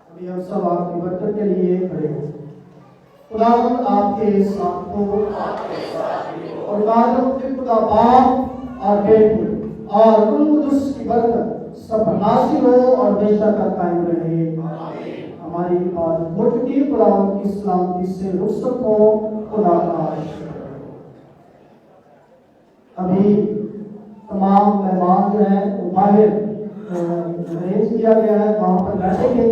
अभी हम सब आपकी बरकत के लिए खड़े हैं। खुदावंद आपके साथ हो और खुदा बाप और बेटे और रूह कुदस की बरकत सब नाज़िल हो और हमेशा तक कायम रहे। हमारी आज मुट्ठी खुदा की सलामती से रुखसत हो। खुदा का शुक्र। अभी तमाम मेहमान जो हैं वो बाहर अरेंज किया गया है, वहाँ पर बैठेंगे।